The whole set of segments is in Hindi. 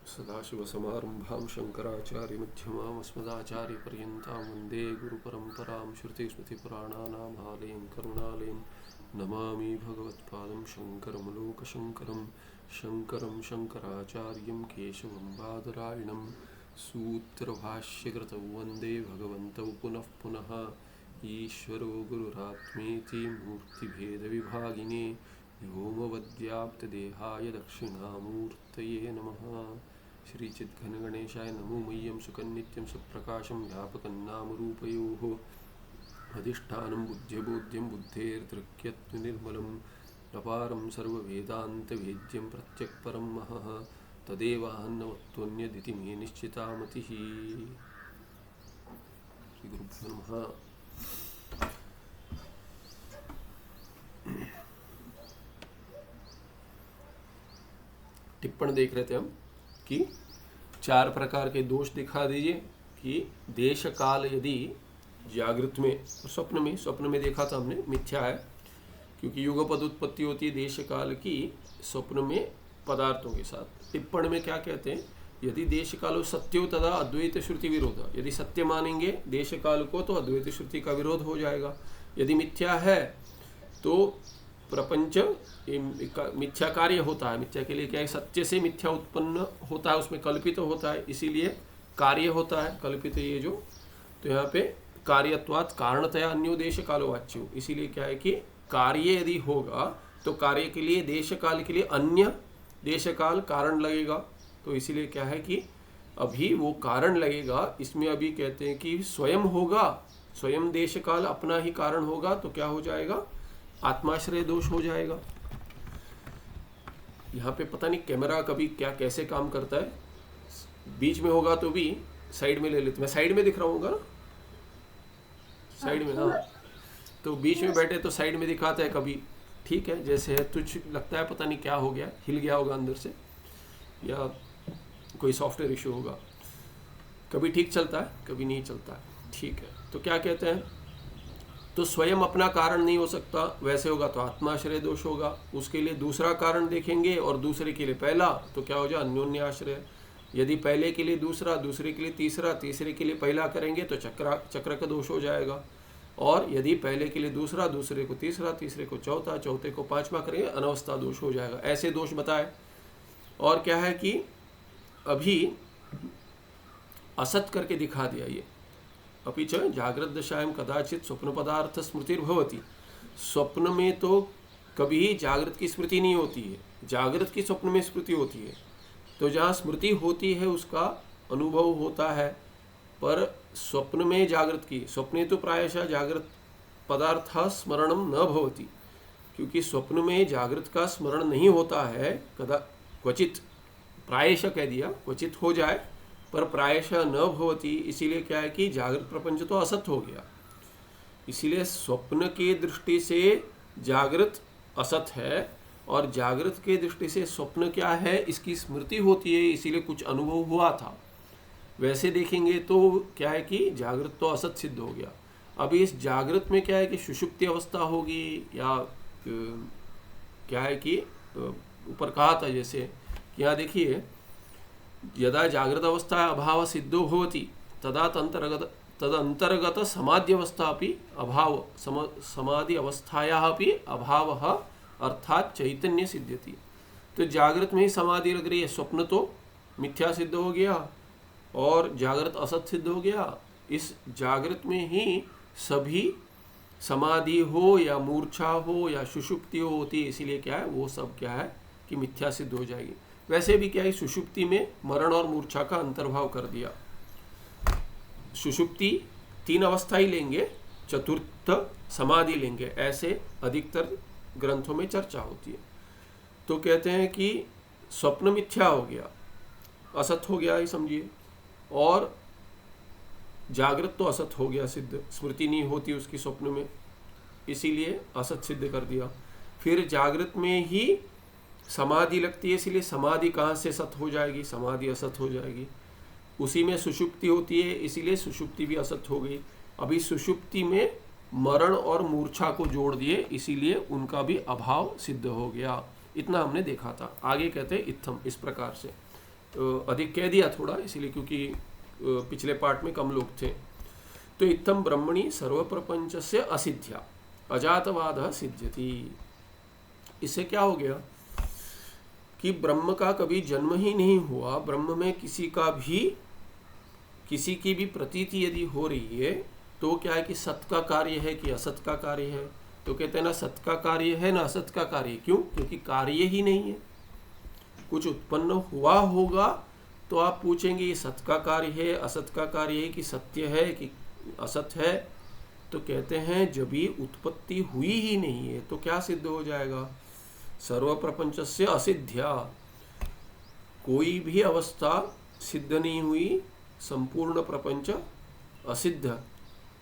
सदाशिवसमारम्भां शङ्कराचार्यमध्यमाम् अस्मदाचार्यपर्यन्तां वन्दे गुरुपरम्परां श्रुतिस्मृतिपुराणानाम् आलयं करुणालयं नमामि भगवत्पादं शङ्करमलोकशङ्करं शङ्करं शङ्कराचार्यं केशवं बादरायणं सूत्रभाष्यकृतौ वन्दे भगवन्तौ पुनः पुनः ईश्वरो गुरुरात्मेति मूर्तिभेदविभागिने व्योमवद्व्याप्तदेहाय दक्षिणामूर्तये नमः। श्रीचिद्घनगणेशाय नमो मह्यं सुकन्नित्यं सुप्रकाशं व्यापकं नामरूपयोः अधिष्ठानं बुद्ध्यबोध्यं बुद्धेर्दृक्यत्वनिर्मलं अपारं सर्ववेदान्तवेद्यं प्रत्यक्परं महः तदेवान्नवत्वन्यदिति मे निश्चिता मतिः। श्रीगुरुभ्यो नमः। टिप्पण देख रहे थे हम कि 4 प्रकार के दोष दिखा दीजिए कि देश काल यदि जागृत में और स्वप्न में देखा था हमने मिथ्या है, क्योंकि युगपद उत्पत्ति होती है देश काल की स्वप्न में पदार्थों के साथ। टिप्पण में क्या कहते हैं, यदि देश कालो सत्यो तदा अद्वैत श्रुति विरोध, यदि सत्य मानेंगे देश काल को तो अद्वैत श्रुति का विरोध हो जाएगा। यदि मिथ्या है तो प्रपंच मिथ्या कार्य होता है। मिथ्या के लिए क्या है, सत्य से मिथ्या उत्पन्न होता है, उसमें कल्पित होता है, इसीलिए कार्य होता है कल्पित ये जो। तो यहाँ पे कार्यत्वात् कारणतया अन्यो देश कालो वाच्यो, इसीलिए क्या है कि कार्य यदि होगा तो कार्य के लिए देश काल के लिए अन्य देश काल कारण लगेगा। तो इसीलिए क्या है कि अभी वो कारण लगेगा, इसमें अभी कहते हैं कि स्वयं होगा, स्वयं देश काल अपना ही कारण होगा, तो क्या हो जाएगा, आत्माश्रय दोष हो जाएगा। यहाँ पे पता नहीं कैमरा कभी क्या कैसे काम करता है, बीच में होगा तो भी साइड में ले लेते। मैं साइड में दिख रहा हूँ ना, साइड में ना, तो बीच में बैठे तो साइड में दिखाता है कभी, ठीक है जैसे है। तुझ लगता है पता नहीं क्या हो गया, हिल गया होगा अंदर से या कोई सॉफ्टवेयर इशू होगा, कभी ठीक चलता है कभी नहीं चलता है, ठीक है। तो क्या कहते हैं, तो स्वयं अपना कारण नहीं हो सकता, वैसे होगा तो आत्माश्रय दोष होगा। उसके लिए दूसरा कारण देखेंगे और दूसरे के लिए पहला, तो क्या हो जाए, अन्योन्य आश्रय। यदि पहले के लिए दूसरा, दूसरे के लिए तीसरा, तीसरे के लिए पहला करेंगे तो चक्र का दोष हो जाएगा। और यदि पहले के लिए दूसरा, दूसरे को तीसरा, तीसरे को चौथा, चौथे को पांचवा करेंगे, अनवस्था दोष हो जाएगा। ऐसे दोष बताए। और क्या है कि अभी असत करके दिखा दिया ये, अपि च जागृत दशायां कदाचित स्वप्न पदार्थ स्मृतिर्भवति। स्वप्न में तो कभी जागृत की स्मृति नहीं होती है, जागृत की स्वप्न में स्मृति होती है। तो जहाँ स्मृति होती है उसका अनुभव होता है, पर स्वप्न में जागृत की, स्वप्ने तो प्रायशः जागृत पदार्थ स्मरणम न भवति, क्योंकि स्वप्न में जागृत का स्मरण नहीं होता है। कदा क्वचित, प्रायशः कह दिया, क्वचित हो जाए पर प्रायशः न भवति। इसीलिए क्या है कि जागृत प्रपंच तो असत हो गया, इसीलिए स्वप्न के दृष्टि से जागृत असत है और जागृत के दृष्टि से स्वप्न क्या है, इसकी स्मृति होती है, इसीलिए कुछ अनुभव हुआ था। वैसे देखेंगे तो क्या है कि जागृत तो असत सिद्ध हो गया। अभी इस जागृत में क्या है कि सुषुप्ति अवस्था होगी, या क्या है कि ऊपर कहा था जैसे, यहाँ देखिए, यदा जागृत अवस्था अभाव सिद्धो भवति तदा तदंतर्गत समाधि अवस्था अपि अभाव, समाधि अवस्थायाः अपि अभावः अर्थात चैतन्य सिद्ध्यति। तो जागृत में ही समाधि लग रही है, स्वप्न तो मिथ्या सिद्ध हो गया और जागृत असत सिद्ध हो गया। इस जागृत में ही सभी समाधि हो या मूर्छा हो या सुषुप्ति होती है, इसीलिए क्या है वो सब क्या है कि मिथ्या सिद्ध हो जाएगी। वैसे भी क्या है, सुषुप्ति में मरण और मूर्छा का अंतर्भाव कर दिया। सुषुप्ति 3 अवस्था ही लेंगे, चतुर्थ समाधि लेंगे, ऐसे अधिकतर ग्रंथों में चर्चा होती है। तो कहते हैं कि स्वप्न मिथ्या हो गया, असत हो गया ही समझिए, और जागृत तो असत हो गया सिद्ध, स्मृति नहीं होती उसकी स्वप्न में, इसीलिए असत सिद्ध कर दिया। फिर जागृत में ही समाधि लगती है, इसीलिए समाधि कहाँ से सत हो जाएगी, समाधि असत हो जाएगी। उसी में सुषुप्ति होती है, इसीलिए सुषुप्ति भी असत हो गई। अभी सुषुप्ति में मरण और मूर्छा को जोड़ दिए, इसीलिए उनका भी अभाव सिद्ध हो गया। इतना हमने देखा था। आगे कहते हैं इत्थम, इस प्रकार से अधिक कह दिया थोड़ा, इसीलिए क्योंकि पिछले पार्ट में कम लोग थे। तो इत्थम ब्रह्मणि सर्व प्रपंचस्य असिद्ध्या अजातवाद सिद्ध्यति। इससे क्या हो गया कि ब्रह्म का कभी जन्म ही नहीं हुआ, ब्रह्म में किसी की भी प्रतीति यदि हो रही है तो क्या है कि सत का कार्य है कि असत का कार्य है। तो कहते हैं ना सत का कार्य है ना असत का कार्य। क्यों? क्योंकि कार्य ही नहीं है। कुछ उत्पन्न हुआ होगा तो आप पूछेंगे ये सत का कार्य है, असत का कार्य है, कि सत्य है कि असत है। तो कहते हैं जब भी उत्पत्ति हुई ही नहीं है तो क्या सिद्ध हो जाएगा? सर्व प्रपंचस्य असिद्ध्या, कोई भी अवस्था सिद्ध नहीं हुई, संपूर्ण प्रपंच असिद्ध,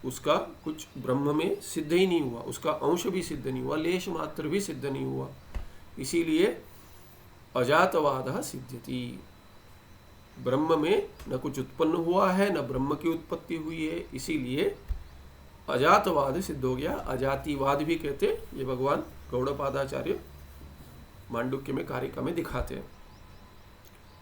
उसका कुछ ब्रह्म में सिद्ध ही नहीं हुआ, उसका अंश भी सिद्ध नहीं हुआ, लेश मात्र भी सिद्ध नहीं हुआ। इसीलिए अजातवाद सिद्ध्यति। ब्रह्म में न कुछ उत्पन्न हुआ है न ब्रह्म की उत्पत्ति हुई है, इसीलिए अजातवाद सिद्ध हो गया। अजातिवाद भी कहते, ये भगवान गौड़पादाचार्य मांडुक्य में कारिका में दिखाते हैं।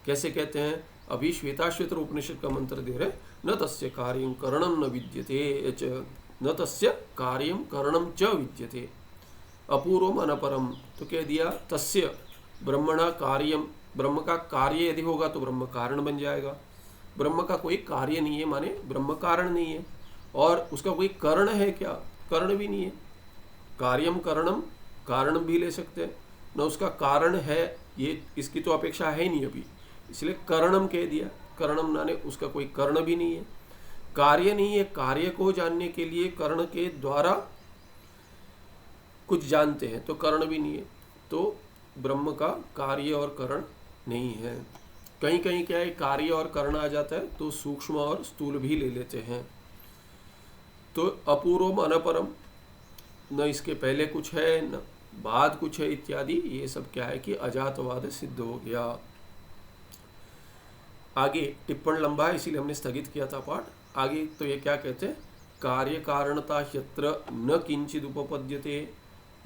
कैसे कहते हैं? अभी श्वेताश्वेतर उपनिषद का मंत्र दे रहे, न तस्य कार्यं करणं न विद्यते च, न तस्य कार्यं करणं च विद्यते अपूर्वम अनपरम। तो कह दिया तस्य ब्रह्मणा कार्यम, ब्रह्म का कार्य यदि होगा तो ब्रह्म कारण बन जाएगा। ब्रह्म का कोई कार्य नहीं है, माने ब्रह्म कारण नहीं है। और उसका कोई कर्ण है क्या? कर्ण भी नहीं है। कार्यम करणम, कारण भी ले सकते हैं, न उसका कारण है, ये इसकी तो अपेक्षा है ही नहीं अभी, इसलिए करणम कह दिया। करणम माने उसका कोई कर्ण भी नहीं है, कार्य नहीं है। कार्य को जानने के लिए कर्ण के द्वारा कुछ जानते हैं, तो कर्ण भी नहीं है। तो ब्रह्म का कार्य और कर्ण नहीं है। कहीं कहीं क्या है, कार्य और कर्ण आ जाता है तो सूक्ष्म और स्थूल भी ले लेते हैं। तो अपूर्वम अनपरम, न इसके पहले कुछ है न बाद कुछ है इत्यादि, ये सब क्या है कि अजातवाद सिद्ध हो गया। आगे टिप्पण लंबा है इसीलिए हमने स्थगित किया था पाठ। आगे तो ये क्या कहते हैं, कार्य कारणता ह्यत्र न किंचिद उपपद्यते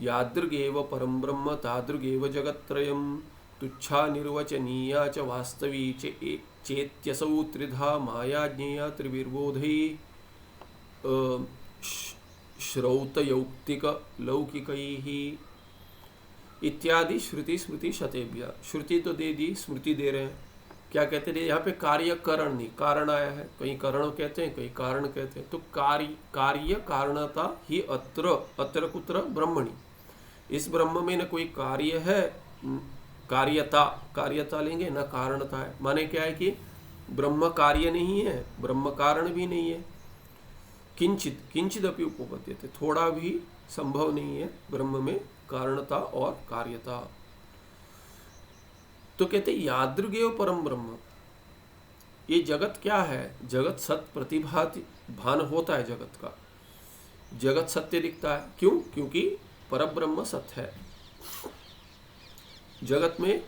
यादृगेव परम ब्रह्म तादृगेव जगत्त्रयम् तुच्छा निर्वचनीया च वास्तवी चेत्यसौ त्रिधा माया ज्ञेया त्रिविर्बोधै श्रौतयौक्तिक लौकिकैः इत्यादि श्रुति स्मृति शतेभ्य। श्रुति तो दे दी, स्मृति दे रहे हैं। क्या कहते हैं यहाँ पे? कार्य करण नहीं, कारण आया है, कहीं करण कहते हैं कहीं कारण कहते हैं। तो कार्य कारणता ही अत्र कुत्र ब्रह्मणि, इस ब्रह्म में न कोई कार्य है, कार्यता लेंगे, न कारणता है। माने क्या है कि ब्रह्म कार्य नहीं है, ब्रह्म कारण भी नहीं है। किंचित अपि उपपद्यते, थोड़ा भी संभव नहीं है ब्रह्म में कारणता और कार्यता। तो कहते यादृगेव परम ब्रह्म, ये जगत क्या है? जगत सत प्रतिभाति भान होता है जगत का, जगत सत्य दिखता है। क्यों? क्योंकि परब्रह्म सत्य है। जगत में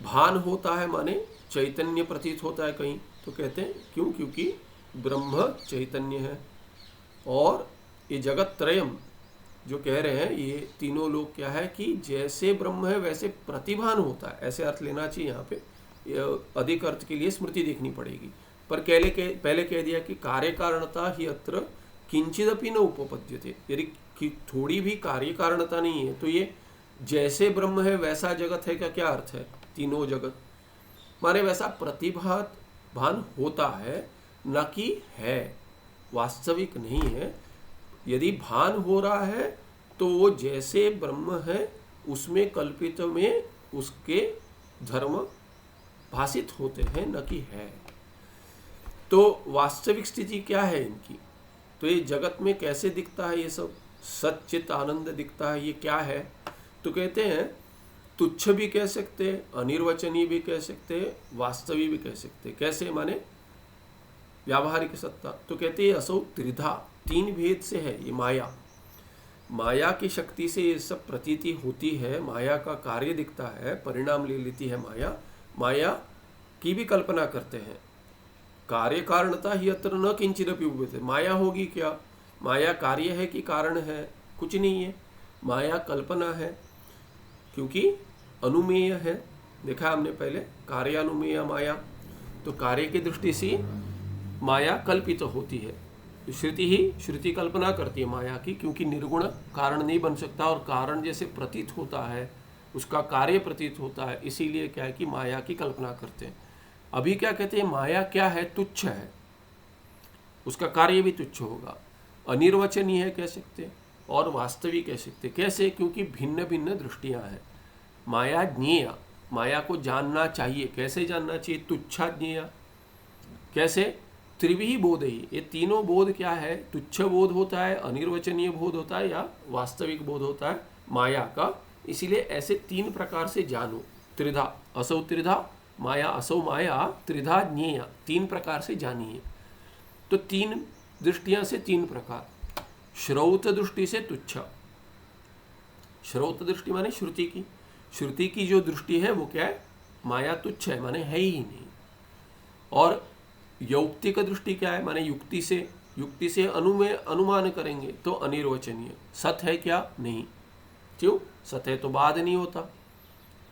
भान होता है माने चैतन्य प्रतीत होता है कहीं, तो कहते हैं क्यों? क्योंकि ब्रह्म चैतन्य है। और ये जगत त्रयम जो कह रहे हैं, ये तीनों लोग क्या है कि जैसे ब्रह्म है वैसे प्रतिभान होता है, ऐसे अर्थ लेना चाहिए। यहाँ पे अधिक अर्थ के लिए स्मृति देखनी पड़ेगी। पर पहले कह दिया कि कार्य कारणता ही अत्र किंचिदपि न उपपद्यते, यदि कि थोड़ी भी कार्य कारणता नहीं है तो ये जैसे ब्रह्म है वैसा जगत है का क्या अर्थ है? तीनों जगत माने वैसा प्रतिभान होता है, न कि है, वास्तविक नहीं है। यदि भान हो रहा है तो वो जैसे ब्रह्म है उसमें कल्पित में उसके धर्म भाषित होते हैं, न कि है। तो वास्तविक स्थिति क्या है इनकी? तो ये जगत में कैसे दिखता है? ये सब सच्चित आनंद दिखता है, ये क्या है? तो कहते हैं तुच्छ भी कह सकते, अनिर्वचनीय भी कह सकते, वास्तविक भी कह सकते। कैसे? माने व्यावहारिक सत्ता। तो कहते हैं असौ त्रिधा, तीन भेद से है ये माया। माया की शक्ति से ये सब प्रतीति होती है, माया का कार्य दिखता है, परिणाम ले लेती है माया। माया की भी कल्पना करते हैं। कार्य कारणता ही अत्र न किंचिदपि उपपद्यते, माया होगी क्या? माया कार्य है कि कारण है? कुछ नहीं है, माया कल्पना है, क्योंकि अनुमेय है, देखा हमने पहले कार्यानुमेय माया, तो कार्य की दृष्टि से माया कल्पित तो होती है। श्रुति कल्पना करती है माया की, क्योंकि निर्गुण कारण नहीं बन सकता और कारण जैसे प्रतीत होता है उसका कार्य प्रतीत होता है, इसीलिए क्या है कि माया की कल्पना करते हैं। अभी क्या कहते हैं, माया क्या है, तुच्छ है, उसका कार्य भी तुच्छ होगा, अनिर्वचनीय है कह सकते हैं और वास्तविक कह सकते हैं। कैसे, क्योंकि भिन्न भिन्न दृष्टियां हैं। माया ज्ञेय, माया को जानना चाहिए। कैसे जानना चाहिए, तुच्छा ज्ञेय। कैसे, त्रिविही बोध ही, ये तीनों बोध क्या है, तुच्छ बोध होता है, अनिर्वचनीय बोध होता है या वास्तविक बोध होता है माया का। इसीलिए ऐसे तीन प्रकार से जानो। त्रिधा, असौ त्रिधा माया, असौ माया त्रिधा ज्ञेय, तीन प्रकार से जानिए। तो तीन दृष्टियां से तीन प्रकार। श्रौत दृष्टि से तुच्छ, श्रौत दृष्टि माने श्रुति की जो दृष्टि है वो क्या है, माया तुच्छ है, माने है ही नहीं। और यौक्तिक दृष्टि क्या है, माने युक्ति से अनुमान करेंगे तो अनिर्वचनीय। सत है क्या, नहीं। क्यों, सत है तो बाद नहीं होता,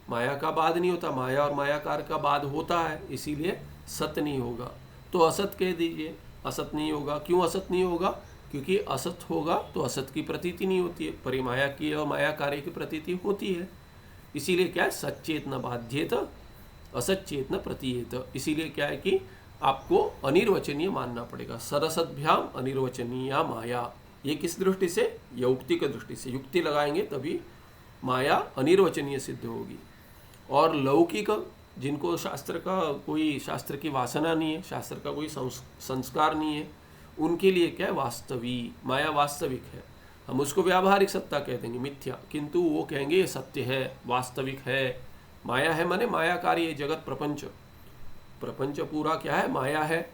माया का बाद नहीं होता, माया और मायाकार का बाद होता है, इसीलिए सत नहीं होगा। तो असत कह दीजिए, असत नहीं होगा। क्यों असत नहीं होगा, क्योंकि असत होगा तो असत की प्रतीति नहीं होती है, परिमाया की और माया कार्य की प्रतीति होती है। इसीलिए क्या है, सच्चेत न बाध्येत असच्चेत न प्रतीयेत। इसीलिए क्या है कि आपको अनिर्वचनीय मानना पड़ेगा। सरसद्भ्याम अनिर्वचनीय माया, ये किस दृष्टि से, यौक्तिक दृष्टि से। युक्ति लगाएंगे तभी माया अनिर्वचनीय सिद्ध होगी। और लौकिक, जिनको शास्त्र की वासना नहीं है, शास्त्र का कोई संस्कार नहीं है, उनके लिए क्या है, वास्तविक माया वास्तविक है। हम उसको व्यावहारिक सत्ता कह देंगे, मिथ्या, किंतु वो कहेंगे ये सत्य है, वास्तविक है। माया है माने मायाकारी जगत प्रपंच, प्रपंच पूरा क्या है, माया है,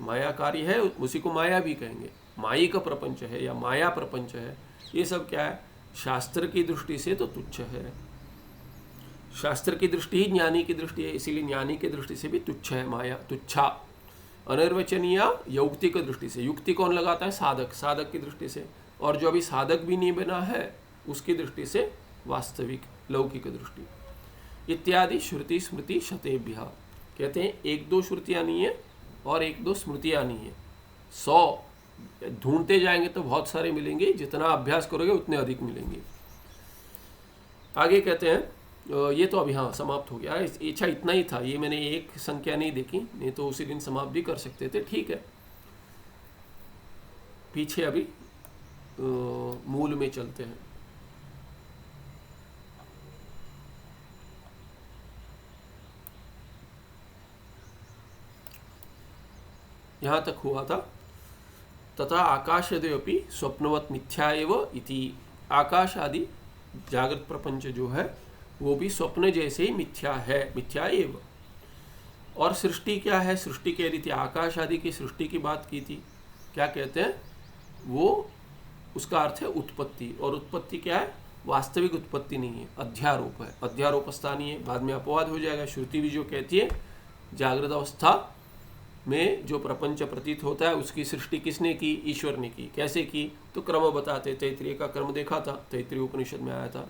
मायाकारी है, उसी को माया भी कहेंगे। माई का प्रपंच है या माया प्रपंच है, ये सब क्या है, शास्त्र की दृष्टि से तो तुच्छ है। शास्त्र की दृष्टि ही ज्ञानी की दृष्टि है, इसीलिए ज्ञानी की दृष्टि से भी तुच्छ है माया, तुच्छा। अनिर्वचनीय यौक्तिक दृष्टि से, युक्ति कौन लगाता है, साधक की दृष्टि से, और जो अभी साधक भी नहीं बना है उसकी दृष्टि से वास्तविक लौकिक दृष्टि। इत्यादि श्रुति स्मृति शतेभ्य, कहते हैं एक दो श्रुतियाँ नहीं है और एक दो स्मृतियाँ नहीं है, 100 ढूंढते जाएंगे तो बहुत सारे मिलेंगे, जितना अभ्यास करोगे उतने अधिक मिलेंगे। आगे कहते हैं, ये तो अभी हाँ समाप्त हो गया। अच्छा इतना ही था, ये मैंने एक संख्या नहीं देखी, नहीं तो उसी दिन समाप्त भी कर सकते थे। ठीक है, पीछे अभी मूल में चलते हैं। यहाँ तक हुआ था, तथा आकाशदयपि स्वप्नवत मिथ्या एव इति। आकाश आदि जागृत प्रपंच जो है वो भी स्वप्न जैसे ही मिथ्या है, मिथ्या एव। और सृष्टि क्या है, सृष्टि कह रही थी, आकाश आदि की सृष्टि की बात की थी। क्या कहते हैं वो, उसका अर्थ है उत्पत्ति, और उत्पत्ति क्या है, वास्तविक उत्पत्ति नहीं है, अध्यारोप है, अध्यारोप स्थानीय है, बाद में अपवाद हो जाएगा। श्रुति भी जो कहती है जागृत अवस्था में जो प्रपंच प्रतीत होता है उसकी सृष्टि किसने की, ईश्वर ने की। कैसे की, तो क्रम बताते, तैत्तिरीय का क्रम देखा था, तैत्तिरीय उपनिषद में आया था।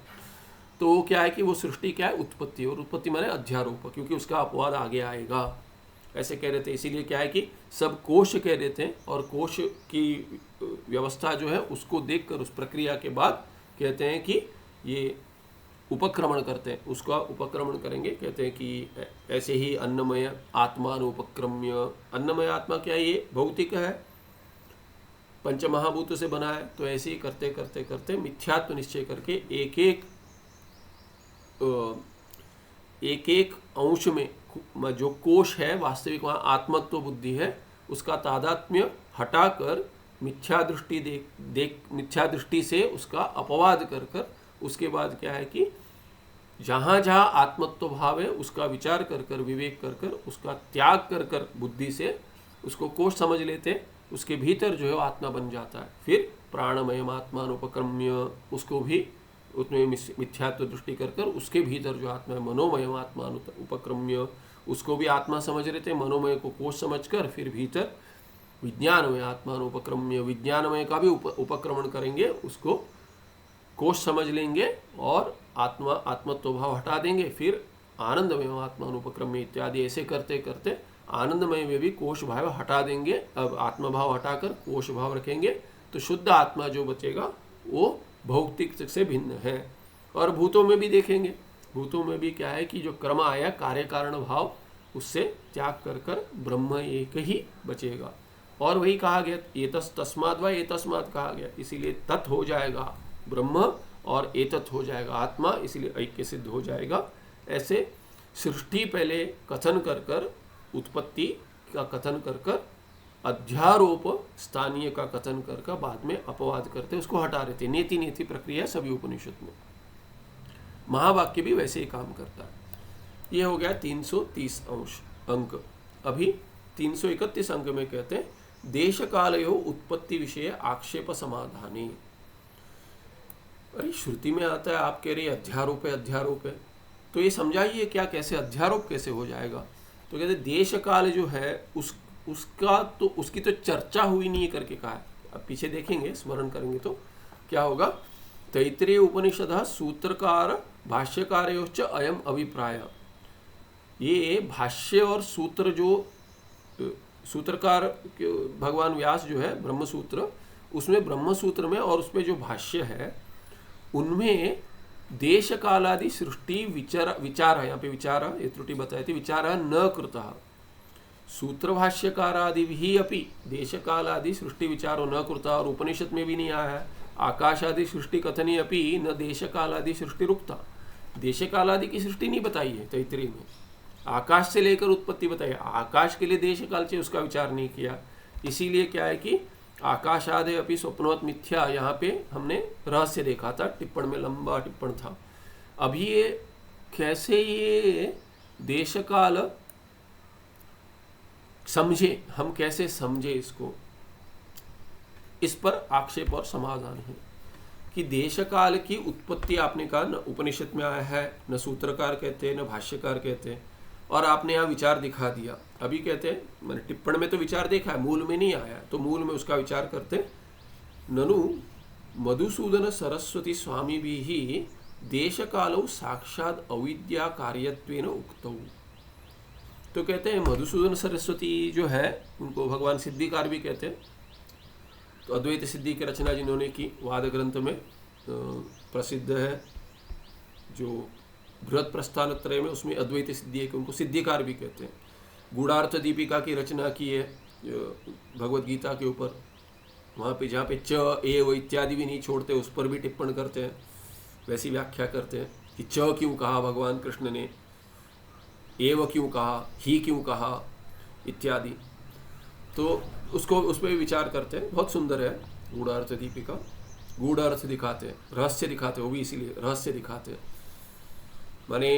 तो वो क्या है कि वो सृष्टि क्या है, उत्पत्ति, और उत्पत्ति माने अध्यारोप, क्योंकि उसका अपवाद आगे आएगा, ऐसे कह रहे थे। इसीलिए क्या है कि सब कोश कह रहे थे, और कोश की व्यवस्था जो है उसको देखकर, उस प्रक्रिया के बाद कहते हैं कि ये उपक्रमण करते हैं, उसका उपक्रमण करेंगे। कहते हैं कि ऐसे ही अन्नमय आत्मान उपक्रम्य, अन्नमय आत्मा क्या है, ये भौतिक है, पंचमहाभूत से बना है, तो ऐसे ही करते करते करते मिथ्यात्व निश्चय करके एक एक अंश में जो कोश है वास्तविक वहाँ आत्मत्व बुद्धि है, उसका तादात्म्य हटाकर मिथ्या दृष्टि से उसका अपवाद कर कर, उसके बाद क्या है कि जहाँ जहाँ आत्मत्व भाव है उसका विचार कर कर, विवेक कर कर, उसका त्याग कर कर बुद्धि से उसको कोश समझ लेते, उसके भीतर जो है आत्मा बन जाता है। फिर प्राणमय आत्मान उपक्रम्य, उसको भी उसमें मिथ्यात्व दृष्टि कर कर उसके भीतर जो आत्मा है मनोमय आत्मान उपक्रम्य, उसको भी आत्मा समझ रहे थे, मनोमय को कोश समझकर फिर भीतर विज्ञानमय आत्मान उपक्रम्य, विज्ञानमय का भी उपक्रमण करेंगे, उसको कोश समझ लेंगे और आत्मत्व भाव हटा देंगे, फिर आनंदमय आत्मानुपक्रम इत्यादि ऐसे करते करते आनंदमय में भी कोश भाव हटा देंगे। अब आत्मा भाव हटाकर कोश भाव रखेंगे तो शुद्ध आत्मा जो बचेगा वो भौतिक से भिन्न है। और भूतों में भी देखेंगे, भूतों में भी क्या है कि जो क्रम आया कार्य कारण भाव उससे त्याग कर कर ब्रह्म एक ही बचेगा। और वही कहा गया एतस् तस्माद् वा एतस्मात् कहा गया, इसीलिए तत् हो जाएगा ब्रह्म और एतत् हो जाएगा आत्मा, इसीलिए ऐक्य सिद्ध हो जाएगा। ऐसे सृष्टि पहले कथन कर कर, उत्पत्ति का कथन कर कर, अध्यारोप स्थानीय का कथन कर कर बाद में अपवाद करते उसको हटा रहे थे। नेति नेति प्रक्रिया सभी उपनिषद में। महावाक्य भी वैसे ही काम करता है। ये हो गया 330 अंक। अभी 331 अंक में कहते हैं देश कालयो उत्पत्ति विषय आक्षेप समाधानी। अरे श्रुति में आता है, आप कह रहे अध्यारोप है, अध्यारोप है, तो ये समझाइए क्या, कैसे अध्यारोप कैसे हो जाएगा। तो कहते देश काल जो है उसका तो उसकी तो चर्चा हुई नहीं करके कहा है। अब पीछे देखेंगे, स्मरण करेंगे तो क्या होगा। तैत्तिरीय उपनिषद सूत्रकार भाष्यकारयोश्च अयम अभिप्राय। ये भाष्य और सूत्र जो सूत्रकार भगवान व्यास जो है ब्रह्मसूत्र, उसमें ब्रह्मसूत्र में और उसमें जो भाष्य है उनमें देश कालादि सृष्टि विचार यहाँ पे विचार, ये त्रुटि बताई थी, विचार न कृतः। सूत्र भाष्यकारादि भी अपि देश कालादि सृष्टि विचारो न कृतः। और उपनिषद में भी नहीं आया है आकाशादि सृष्टि कथनी अपि न देश कालादि सृष्टि रुकता। देश कालादि की सृष्टि नहीं बताई है तैत्तिरीय में, आकाश से लेकर उत्पत्ति बताई। आकाश के लिए देश काल से उसका विचार नहीं किया। इसीलिए क्या है कि आकाशादि अपि स्वप्नवत मिथ्या, यहाँ पे हमने रहस्य देखा था, टिप्पण में लंबा टिप्पण था। अभी ये कैसे ये देश काल समझे, हम कैसे समझे इसको, इस पर आक्षेप और समाधान है कि देश काल की उत्पत्ति आपने कहा न उपनिषद में आया है, न सूत्रकार कहते हैं, न भाष्यकार कहते हैं, और आपने यहाँ विचार दिखा दिया। अभी कहते हैं मैंने टिप्पण में तो विचार देखा है, मूल में नहीं आया, तो मूल में उसका विचार करते। ननु मधुसूदन सरस्वती स्वामी भी ही देश कालो साक्षात अविद्या कार्यत्वेन उक्तौ। तो कहते हैं मधुसूदन सरस्वती जो है उनको भगवान सिद्धिकार भी कहते हैं। तो अद्वैत सिद्धि की रचना जिन्होंने की वाद ग्रंथ में प्रसिद्ध है, जो बृहद प्रस्थान त्रय में, उसमें अद्वैत सिद्धि है कि उनको सिद्धिकार भी कहते हैं। गूढ़ार्थ दीपिका की रचना की है भगवद गीता के ऊपर, वहाँ पे जहाँ पे च एव इत्यादि भी नहीं छोड़ते उस पर भी टिप्पण करते हैं, वैसी व्याख्या करते हैं कि च क्यों कहा भगवान कृष्ण ने, एव क्यों कहा, ही क्यों कहा इत्यादि। तो उसको उस पर भी विचार करते हैं। बहुत सुंदर है गूढ़ार्थ दीपिका। गूढ़ अर्थ दिखाते हैं, रहस्य दिखाते हैं, वो भी इसीलिए रहस्य दिखाते हैं। माने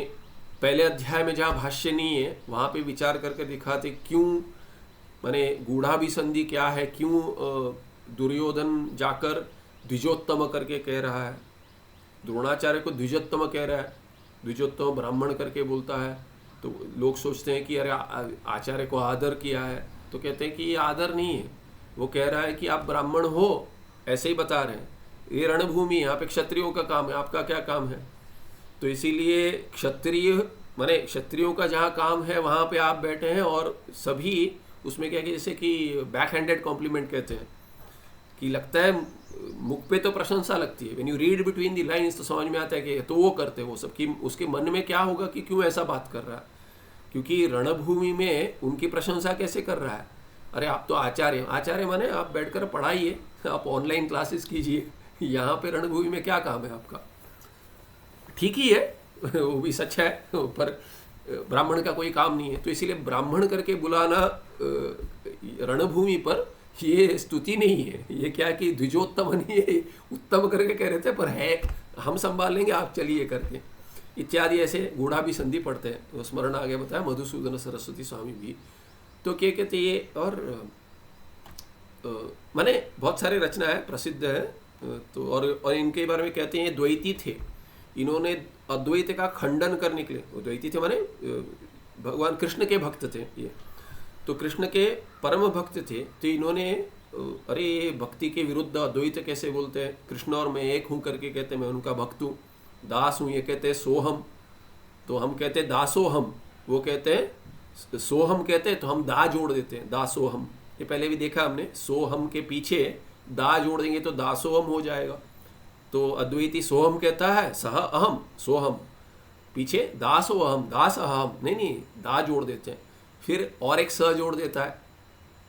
पहले अध्याय में जहाँ भाष्य नहीं है वहाँ पे विचार करके दिखाते क्यों, माने गूढ़ाभिसंधि क्या है, क्यों दुर्योधन जाकर द्विजोत्तम करके कह रहा है, द्रोणाचार्य को द्विजोत्तम कह रहा है, द्विजोत्तम ब्राह्मण करके बोलता है। तो लोग सोचते हैं कि अरे आचार्य को आदर किया है, तो कहते हैं कि ये आदर नहीं है, वो कह रहा है कि आप ब्राह्मण हो, ऐसे ही बता रहे हैं। ये रणभूमि, यहाँ पे क्षत्रियों का काम है, आपका क्या काम है। तो इसीलिए क्षत्रिय माने क्षत्रियों का जहाँ काम है वहाँ पे आप बैठे हैं, और सभी उसमें क्या कि जैसे कि बैक हैंडेड कॉम्प्लीमेंट कहते हैं कि लगता है मुख पे तो प्रशंसा लगती है, when you read between the lines तो समझ में आता है कि तो वो करते हैं वो सब, कि उसके मन में क्या होगा कि क्यों ऐसा बात कर रहा है, क्योंकि रणभूमि में उनकी प्रशंसा कैसे कर रहा है। अरे आप तो आचार्य, आचार्य माने आप बैठकर पढ़ाइए, आप ऑनलाइन क्लासेस कीजिए, यहाँ पे रणभूमि में क्या काम है आपका। ठीक ही है, वो भी सच है, पर ब्राह्मण का कोई काम नहीं है। तो इसीलिए ब्राह्मण करके बुलाना रणभूमि पर ये स्तुति नहीं है, ये क्या कि द्विजोत्तम नहीं है, उत्तम करके कह रहे थे, पर है हम संभाल लेंगे, आप चलिए करके इत्यादि ऐसे गूढ़ाभिसंधि पढ़ते हैं। तो स्मरण आगे बताया मधुसूदन सरस्वती स्वामी भी तो क्या कहते ये, और माने बहुत सारे रचना है प्रसिद्ध है। तो और इनके बारे में कहते हैं ये द्वैती थे, इन्होंने अद्वैत का खंडन कर निकले। वो द्वैती थे माने भगवान कृष्ण के भक्त थे ये, तो कृष्ण के परम भक्त थे। तो इन्होंने अरे ये भक्ति के विरुद्ध अद्वैत कैसे बोलते हैं, कृष्ण और मैं एक हूँ करके कहते हैं मैं उनका भक्त हूँ, दास हूँ ये कहते हैं सोहम, तो हम कहते हैं दासोहम, वो कहते हैं सोहम कहते हैं, तो हम दा जोड़ देते हैं दासोहम। ये पहले भी देखा हमने, सोहम के पीछे दा जोड़ देंगे तो दासोहम हो जाएगा। तो अद्वैती सोहम कहता है सह अहम सोहम, पीछे दासो अहम दास अहम, नहीं दा जोड़ देते हैं। फिर और एक स जोड़ देता है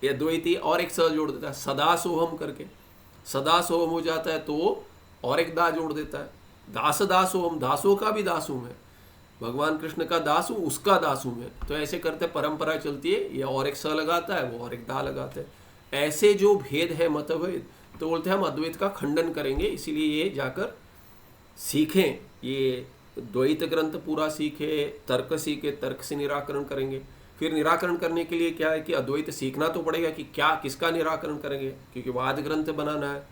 ये अद्वैती, और एक स जोड़ देता है सदा सोहम करके, सदा सोहम हो जाता है तो और एक दा जोड़ देता है दास दासोहम, दासों का भी दास हूँ मैं, भगवान कृष्ण का दास हूँ, उसका दास हूँ मैं। तो ऐसे करते परंपरा चलती है, ये और एक स लगाता है, वो और एक दा लगाता है। ऐसे जो भेद है मतभेद, तो बोलते हैं हम अद्वैत का खंडन करेंगे। इसीलिए ये जाकर सीखें, ये द्वैत ग्रंथ पूरा सीखे, तर्क सीखे, तर्क से निराकरण करेंगे। फिर निराकरण करने के लिए क्या है कि अद्वैत सीखना तो पड़ेगा कि क्या किसका निराकरण करेंगे, क्योंकि वाद ग्रंथ बनाना है।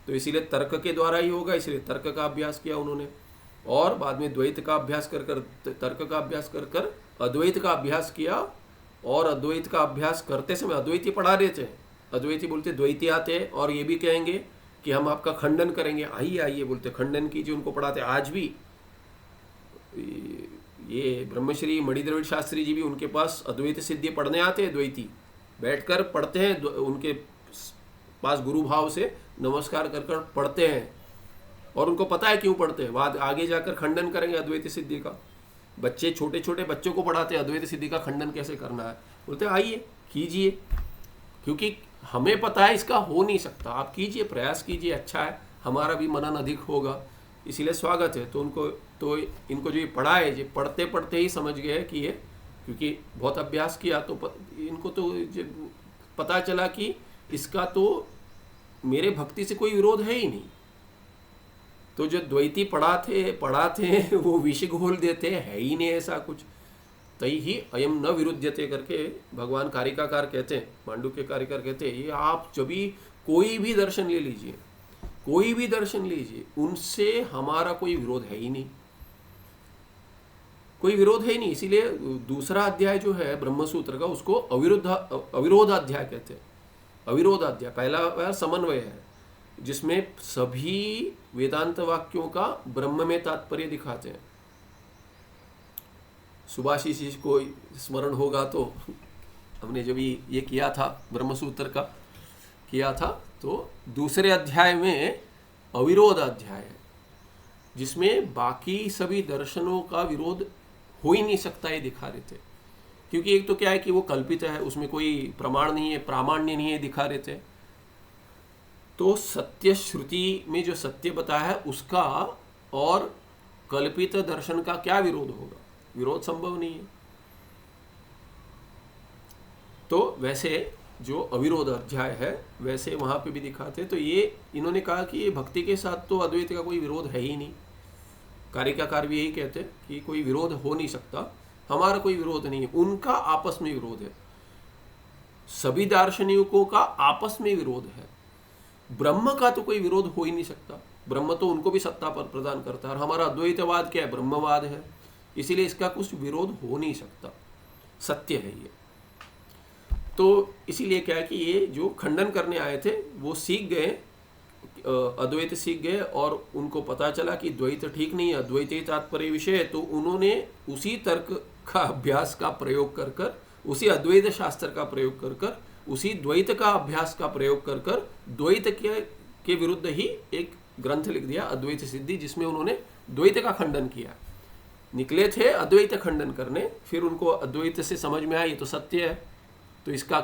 तो इसीलिए तर्क के द्वारा ही होगा, इसलिए तर्क का अभ्यास किया उन्होंने, और बाद में द्वैत का अभ्यास कर कर, तर्क का अभ्यास कर कर अद्वैत का अभ्यास किया। और अद्वैत का अभ्यास करते समय अद्वैती पढ़ा देते हैं, अद्वैती बोलते द्वैती आते हैं और ये भी कहेंगे कि हम आपका खंडन करेंगे, आइए आइए बोलते खंडन कीजिए, उनको पढ़ाते। आज भी ये ब्रह्मश्री मणिद्रविड़ शास्त्री जी भी उनके पास अद्वैत सिद्धि पढ़ने आते हैं, द्वैती बैठकर पढ़ते हैं, उनके पास गुरु भाव से नमस्कार कर कर पढ़ते हैं, और उनको पता है क्यों पढ़ते हैं, बाद आगे जाकर खंडन करेंगे अद्वैत सिद्धि का। बच्चे छोटे छोटे बच्चों को पढ़ाते हैं अद्वैत सिद्धि का खंडन कैसे करना है, बोलते हैं आइए कीजिए, क्योंकि हमें पता है इसका हो नहीं सकता, आप कीजिए, प्रयास कीजिए, अच्छा है, हमारा भी मनन अधिक होगा, इसीलिए स्वागत है। तो इनको जो ये पढ़ा है, ये पढ़ते पढ़ते ही समझ गए कि ये, क्योंकि बहुत अभ्यास किया तो इनको तो पता चला कि इसका तो मेरे भक्ति से कोई विरोध है ही नहीं। तो जो द्वैती पढ़ाते वो विष घोल देते हैं, है ही नहीं ऐसा कुछ। तई ही अयम न विरुद्धते करके भगवान कारिकाकार कहते हैं, मांडुक्य कारिकार कहते हैं, ये आप जब भी कोई भी दर्शन ले लीजिए, कोई भी दर्शन लीजिए, उनसे हमारा कोई विरोध है ही नहीं, कोई विरोध है ही नहीं। इसीलिए दूसरा अध्याय जो है ब्रह्मसूत्र का, उसको अविरोधाध्याय कहते हैं। अविरोधाध्याय पहला समन्वय है, जिसमें सभी वेदांत वाक्यों का ब्रह्म में तात्पर्य दिखाते हैं। सुभाषिष को स्मरण होगा तो हमने जब ये किया था, ब्रह्मसूत्र का किया था, तो दूसरे अध्याय में अविरोध अध्याय है, जिसमें बाकी सभी दर्शनों का विरोध हो ही नहीं सकता ये दिखा रहे थे। क्योंकि एक तो क्या है कि वो कल्पित है, उसमें कोई प्रमाण नहीं है, प्रामाण्य नहीं है, दिखा रहे थे। तो सत्य श्रुति में जो सत्य बताया है उसका और कल्पित दर्शन का क्या विरोध होगा, विरोध संभव नहीं है। तो वैसे जो अविरोध अध्याय है वैसे वहां पे भी दिखाते। तो ये इन्होंने कहा कि ये भक्ति के साथ तो अद्वैत का कोई विरोध है ही नहीं। कारिकाकार भी यही कहते हैं कि कोई विरोध हो नहीं सकता, हमारा कोई विरोध नहीं है, उनका आपस में विरोध है, सभी दार्शनिकों का आपस में विरोध है। ब्रह्म का तो कोई विरोध हो ही नहीं सकता, ब्रह्म तो उनको भी सत्ता पर प्रदान करता है, और हमारा अद्वैतवाद क्या है, ब्रह्मवाद है, इसीलिए इसका कुछ विरोध हो नहीं सकता, सत्य है ये। तो इसीलिए क्या है कि ये जो खंडन करने आए थे वो सीख गए, अद्वैत सीख गए, और उनको पता चला कि द्वैत ठीक नहीं है, अद्वैत ही तात्पर्य विषय है। तो उन्होंने उसी तर्क का अभ्यास का प्रयोग कर कर, उसी अद्वैत शास्त्र का प्रयोग कर कर, उसी द्वैत का अभ्यास का प्रयोग कर कर द्वैत के विरुद्ध ही एक ग्रंथ लिख दिया, अद्वैत सिद्धि, जिसमें उन्होंने द्वैत का खंडन किया। निकले थे अद्वैत खंडन करने, फिर उनको अद्वैत से समझ में आया ये तो सत्य है, तो इसका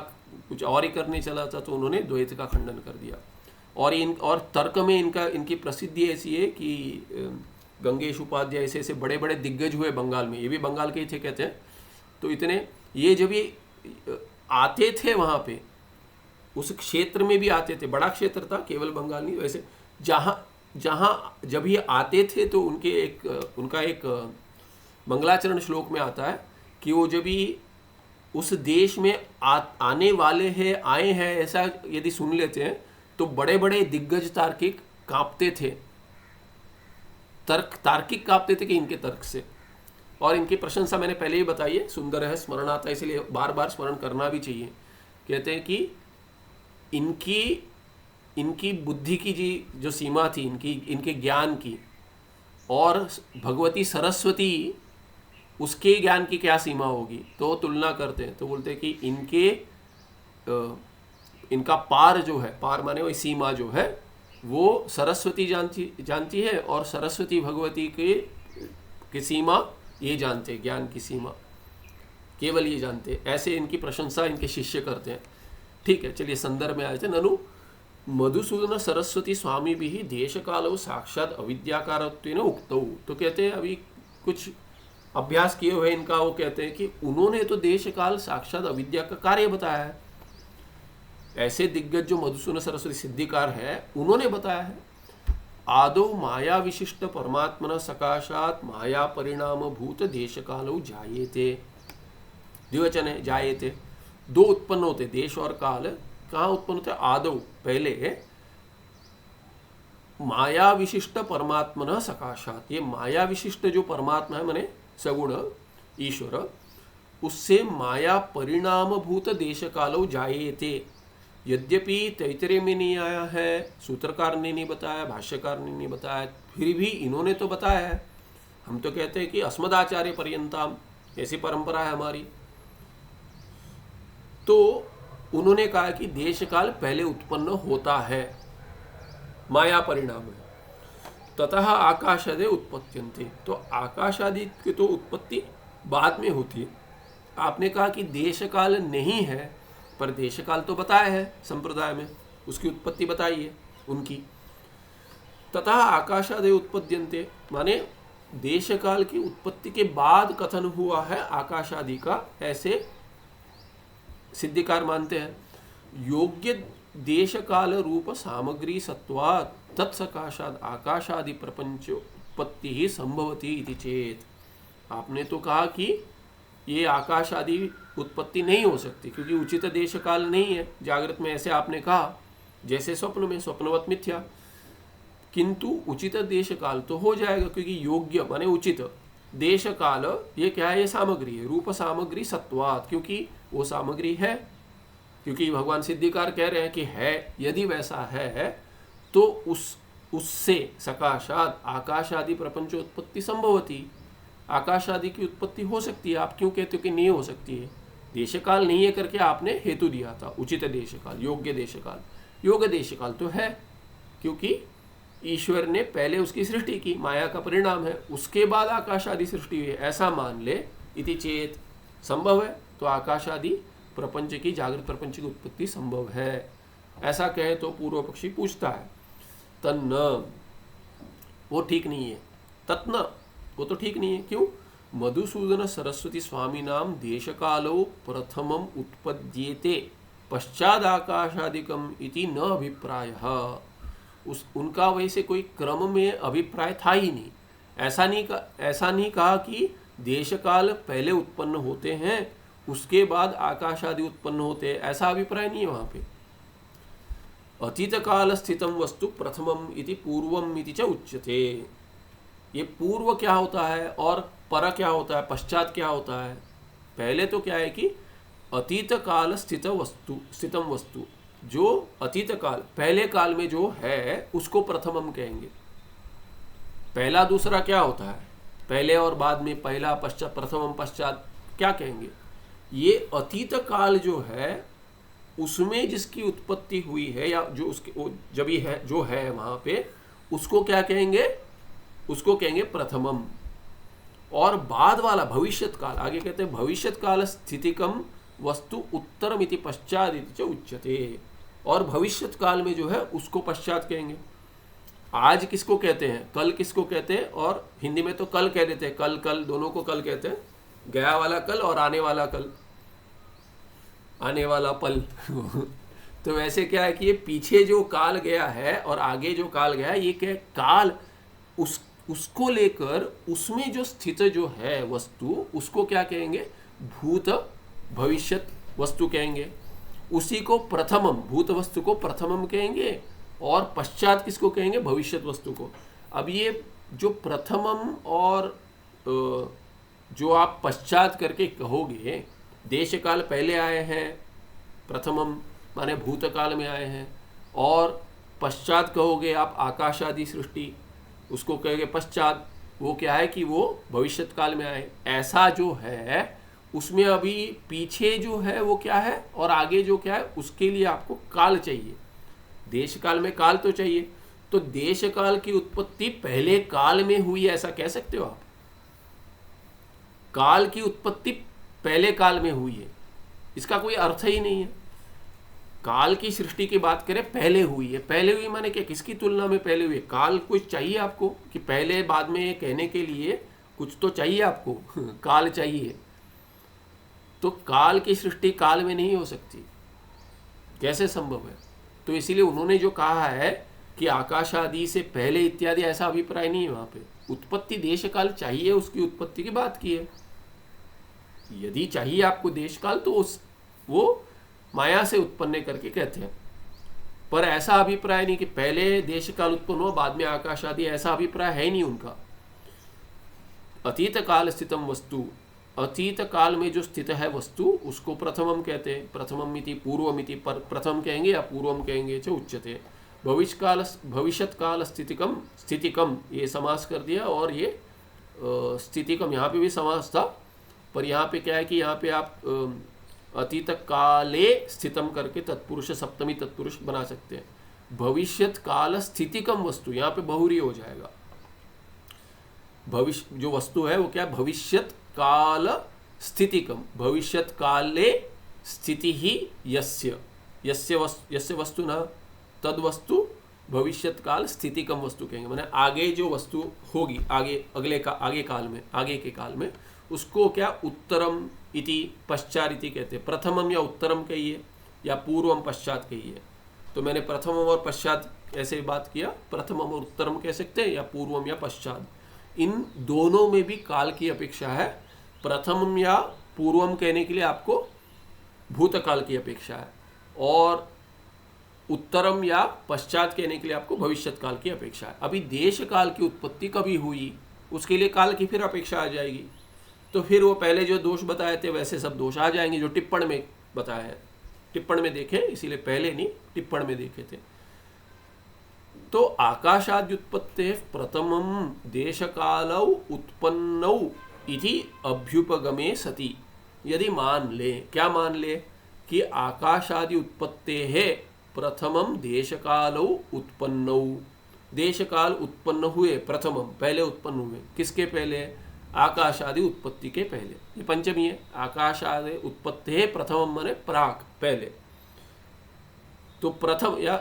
कुछ और ही करने चला था, तो उन्होंने द्वैत का खंडन कर दिया। और तर्क में इनकी प्रसिद्धि ऐसी है कि गंगेश उपाध्याय ऐसे बड़े बड़े दिग्गज हुए बंगाल में, ये भी बंगाल के ही थे कहते हैं। तो इतने ये जब ये आते थे वहाँ पे, उस क्षेत्र में भी आते थे, बड़ा क्षेत्र था, केवल बंगाल नहीं, वैसे जहाँ जब ये आते थे तो उनका एक मंगलाचरण श्लोक में आता है कि वो जब भी उस देश में आने वाले हैं, आए हैं, ऐसा यदि सुन लेते हैं तो बड़े बड़े दिग्गज तार्किक कांपते थे, तार्किक कांपते थे कि इनके तर्क से। और इनकी प्रशंसा मैंने पहले ही बताई है, सुंदर है, स्मरण आता है, इसलिए बार बार स्मरण करना भी चाहिए। कहते हैं कि इनकी बुद्धि की जो सीमा थी, इनके ज्ञान की, और भगवती सरस्वती उसके ज्ञान की क्या सीमा होगी, तो तुलना करते हैं तो बोलते हैं कि इनका पार जो है, पार माने वही सीमा जो है, वो सरस्वती जानती है और सरस्वती भगवती की सीमा ये जानते हैं, ज्ञान की सीमा केवल ये जानते हैं। ऐसे इनकी प्रशंसा इनके शिष्य करते हैं। ठीक है, चलिए संदर्भ में आए थे। ननु मधुसूदन सरस्वती स्वामी भी देश काल साक्षात अविद्याकारत्वेन उक्तौ। तो कहते हैं अभी कुछ अभ्यास किए हुए इनका, वो कहते हैं कि उन्होंने तो देश काल साक्षात अविद्या का कार्य बताया है। ऐसे दिग्गज जो मधुसूदन सरस्वती सिद्धिकार है उन्होंने बताया है। आदौ माया विशिष्ट परमात्मना सकाशात माया परिणाम भूत देश कालो जायेते। द्विवचन है, जायेते। दो उत्पन्न होते, देश और काल। कहाँ उत्पन्न होते? आदौ, पहले माया विशिष्ट परमात्मना सकाशात। ये माया विशिष्ट जो परमात्मा है माने सगुण ईश्वर, उससे माया परिणाम भूत देश कालो जायेते। यद्यपि तैतरीय में नहीं आया है, सूत्रकार ने नहीं बताया, भाष्यकार ने नहीं बताया, फिर भी इन्होंने तो बताया है। हम तो कहते हैं कि अस्मदाचार्य पर्यंताम, ऐसी परंपरा है हमारी। तो उन्होंने कहा कि देश काल पहले उत्पन्न होता है, माया परिणाम है। ततः आकाशादि उत्पत्त्यन्ते। तो आकाशादि की तो उत्पत्ति बाद में होती है। आपने कहा कि देश काल नहीं है, पर देश काल तो बताया है संप्रदाय में, उसकी उत्पत्ति बताई है उनकी। तथा आकाशादि उत्पद्यन्ते माने देश काल की उत्पत्ति के बाद कथन हुआ है आकाशादि का, ऐसे सिद्धिकार मानते हैं। योग्य देश काल रूप सामग्री सत्वात् तत्सकाशाद आकाशादि प्रपंच उत्पत्ति ही संभवती इति चेत। आपने तो कहा कि ये आकाश आदि उत्पत्ति नहीं हो सकती क्योंकि उचित देश काल नहीं है जागृत में, ऐसे आपने कहा, जैसे स्वप्न में स्वप्नवत मिथ्या। किंतु उचित देश काल तो हो जाएगा क्योंकि योग्य माने उचित देश काल, ये क्या है? ये सामग्री है, रूप सामग्री सत्वात, क्योंकि वो सामग्री है। क्योंकि भगवान सिद्धिकार कह रहे हैं कि है, यदि वैसा है तो उससे सकाशात आकाश आदि प्रपंचोत्पत्ति संभवती, आकाश आदि की उत्पत्ति हो सकती है। आप क्यों कहते हो कि नहीं हो सकती है? देश काल नहीं है करके आपने हेतु दिया था, उचित देश काल, योग्य देश काल। योग्य देश काल तो है क्योंकि ईश्वर ने पहले उसकी सृष्टि की, माया का परिणाम है, उसके बाद आकाश आदि सृष्टि हुई है, ऐसा मान ले। इति चेत, संभव है तो आकाश आदि प्रपंच की, जागृत प्रपंच की उत्पत्ति संभव है, ऐसा कहे तो पूर्व पक्षी पूछता है। तन्न, वो ठीक नहीं है। तत्न, वो तो ठीक नहीं है। क्यों? मधुसूदन सरस्वती स्वामी नाम देश कालो प्रथमम उत्पद्येते पश्चाद आकाशादिकम इति न अभिप्रायः। उनका वैसे कोई क्रम में अभिप्राय था ही नहीं। ऐसा नहीं कहा कि देश काल पहले उत्पन्न होते हैं उसके बाद आकाश आदि उत्पन्न होते हैं, ऐसा अभिप्राय नहीं है वहां पे। अतीत काल स्थितम वस्तु प्रथमम इति पूर्वम इति च उच्यते। ये पूर्व क्या होता है और पर क्या होता है, पश्चात क्या होता है? पहले तो क्या है कि अतीत काल स्थितम वस्तु, जो अतीत काल पहले काल में जो है उसको प्रथमम कहेंगे। पहला दूसरा क्या होता है? पहले और बाद में पहला पश्चात, प्रथमम पश्चात क्या कहेंगे? ये अतीत काल जो है उसमें जिसकी उत्पत्ति हुई है या जो उसके जब ये है जो है वहां पे, उसको क्या कहेंगे? उसको कहेंगे प्रथमम। और बाद वाला भविष्यत काल, आगे कहते हैं भविष्यत काल स्थितिकम वस्तु उत्तरम इति पश्चात इति च उच्यते। और भविष्यत काल में जो है उसको पश्चात कहेंगे। आज किसको कहते हैं? कल किसको कहते हैं? और हिंदी में तो कल कह देते हैं, कल कल दोनों को कल कहते हैं, गया वाला कल और आने वाला कल, आने वाला पल। तो वैसे क्या है कि ये पीछे जो काल गया है और आगे जो काल गया है, ये क्या काल उसको लेकर उसमें जो स्थित जो है वस्तु, उसको क्या कहेंगे? भूत भविष्यत वस्तु कहेंगे। उसी को प्रथमम, भूत वस्तु को प्रथमम कहेंगे और पश्चात किसको कहेंगे? भविष्यत वस्तु को। अब ये जो प्रथमम और जो आप पश्चात करके कहोगे, देश काल पहले आए हैं, प्रथमम माने भूतकाल में आए हैं, और पश्चात कहोगे आप आकाश आदि सृष्टि, उसको कहेंगे पश्चात। वो क्या है कि वो भविष्यत काल में आए। ऐसा जो है उसमें अभी पीछे जो है वो क्या है और आगे जो क्या है उसके लिए आपको काल चाहिए। देश काल में काल तो चाहिए, तो देश काल की उत्पत्ति पहले काल में हुई ऐसा कह सकते हो आप? काल की उत्पत्ति पहले काल में हुई है, इसका कोई अर्थ ही नहीं है। काल की सृष्टि की बात करें पहले हुई है, पहले हुई माने क्या, किसकी तुलना में पहले हुई है? काल कुछ चाहिए आपको कि पहले बाद में कहने के लिए कुछ तो चाहिए आपको काल चाहिए। तो काल की सृष्टि काल में नहीं हो सकती, कैसे संभव है? तो इसीलिए उन्होंने जो कहा है कि आकाश आदि से पहले इत्यादि, ऐसा अभिप्राय नहीं है वहां पे। उत्पत्ति देश काल चाहिए, उसकी उत्पत्ति की बात की है। यदि चाहिए आपको देश काल तो वो माया से उत्पन्न करके कहते हैं, पर ऐसा अभिप्राय नहीं कि पहले देश काल उत्पन्न हो बाद में आकाश आदि, ऐसा अभिप्राय है नहीं उनका। अतीत काल स्थितम वस्तु, अतीत काल में जो स्थित है वस्तु उसको प्रथमम कहते हैं। प्रथमम इति पूर्वम इति, प्रथम कहेंगे या पूर्वम कहेंगे च उच्यते। भविष्यत काल स्थितिकम, स्थितिकम ये समास कर दिया, और ये स्थितिकम यहाँ पे भी समास था, पर यहाँ पे क्या है कि यहाँ पे आप अतीत काले स्थितम करके तत्पुरुष सप्तमी तत्पुरुष बना सकते हैं। भविष्यत काल स्थितिकम वस्तु, यहाँ पे बहुरी हो जाएगा। भविष्य जो वस्तु है वो क्या, भविष्यत काल स्थितिकम, भविष्यत काले स्थिति ही यस्य वस्तु ना तद वस्तु भविष्यत काल स्थितिकम वस्तु कहेंगे। माने आगे जो वस्तु होगी, आगे काल में, आगे के काल में, उसको क्या उत्तरम इति पश्चात इति कहते हैं। प्रथमम या उत्तरम कहिए या पूर्वम पश्चात कहिए। तो मैंने प्रथमम और पश्चात ऐसे बात किया, प्रथमम और उत्तरम कह सकते हैं या पूर्वम या पश्चात। इन दोनों में भी काल की अपेक्षा है। प्रथमम या पूर्वम कहने के लिए आपको भूतकाल की अपेक्षा है, और उत्तरम या पश्चात कहने के लिए आपको भविष्यत काल की अपेक्षा है। अभी देश काल की उत्पत्ति कभी हुई उसके लिए काल की फिर अपेक्षा आ जाएगी। तो फिर वो पहले जो दोष बताए थे वैसे सब दोष आ जाएंगे जो टिप्पण में बताए हैं। टिप्पण में देखे, इसीलिए पहले नहीं टिप्पण में देखे थे। तो आकाशाद्युत्पत्ते प्रथमम देश कालौ उत्पन्नौ इति अभ्युपगमे सति, यदि मान ले, क्या मान ले कि आकाशादि उत्पत्ते है प्रथमम देश कालौ उत्पन्नौ, देश काल उत्पन्न हुए, प्रथमम पहले उत्पन्न हुए, किसके पहले, आकाश आदि उत्पत्ति के पहले। ये पंचमी है, आकाश आदि उत्पत्ति है प्रथमम माने प्राक, पहले। तो प्रथम या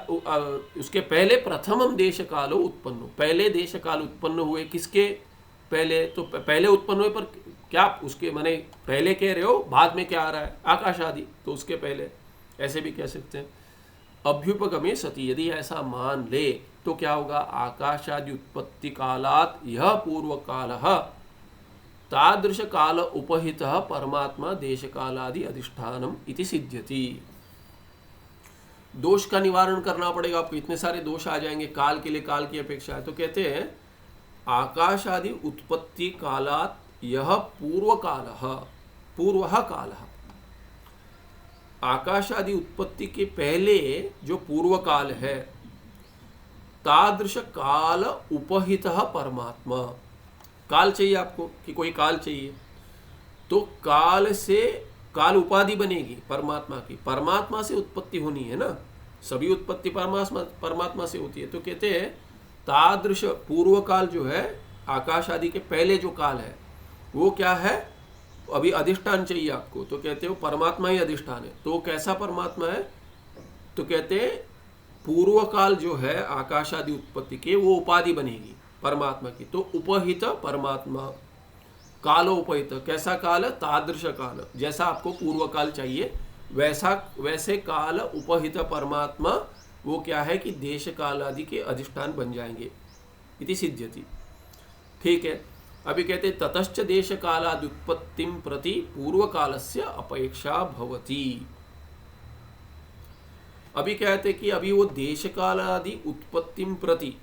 उसके पहले प्रथमम देश कालो उत्पन्न, पहले देश काल उत्पन्न हुए, किसके पहले, तो पहले उत्पन्न हुए, पर क्या उसके माने पहले कह रहे हो, बाद में क्या आ रहा है, आकाश आदि, तो उसके पहले, ऐसे भी कह सकते हैं। अभ्युपगमे सति, यदि ऐसा मान ले तो क्या होगा, आकाश आदि उत्पत्ति कालात यह पूर्व कालः तादृश काल उपहितः परमात्मा देश कालादि अधिष्ठानम इति सिद्ध्यति। दोष का निवारण करना पड़ेगा आपको, इतने सारे दोष आ जाएंगे, काल के लिए काल की अपेक्षा है। तो कहते हैं आकाश आदि उत्पत्ति कालात यह पूर्व कालः, पूर्वः कालः, आकाश आदि उत्पत्ति के पहले जो पूर्व काल है, तादृश काल उपहितः परमात्मा, काल चाहिए आपको कि कोई काल चाहिए, तो काल से काल उपाधि बनेगी परमात्मा की, परमात्मा से उत्पत्ति होनी है ना, सभी उत्पत्ति परमात्मा से होती है। तो कहते हैं तादृश पूर्व काल जो है, आकाश आदि के पहले जो काल है वो क्या है, अभी अधिष्ठान चाहिए आपको, तो कहते हो परमात्मा ही अधिष्ठान है। तो कैसा परमात्मा है, तो कहते हैं पूर्व काल जो है आकाश आदि उत्पत्ति के, वो उपाधि बनेगी परमात्मा की। तो उपहित परमात्मा, कालो उपहित, कैसा काल, तादृश काल, जैसा आपको पूर्व काल चाहिए वैसे काल उपहित परमात्मा, वो क्या है कि देश काल आदि के अधिष्ठान बन जाएंगे, इति सिद्ध्यति। ठीक है, अभी कहते ततश्च देश कालादि उत्पत्तिम प्रति पूर्व कालस्य अपेक्षा भवति। अभी कहते कि अभी वो देश काल आदि उत्पत्तिम प्रति,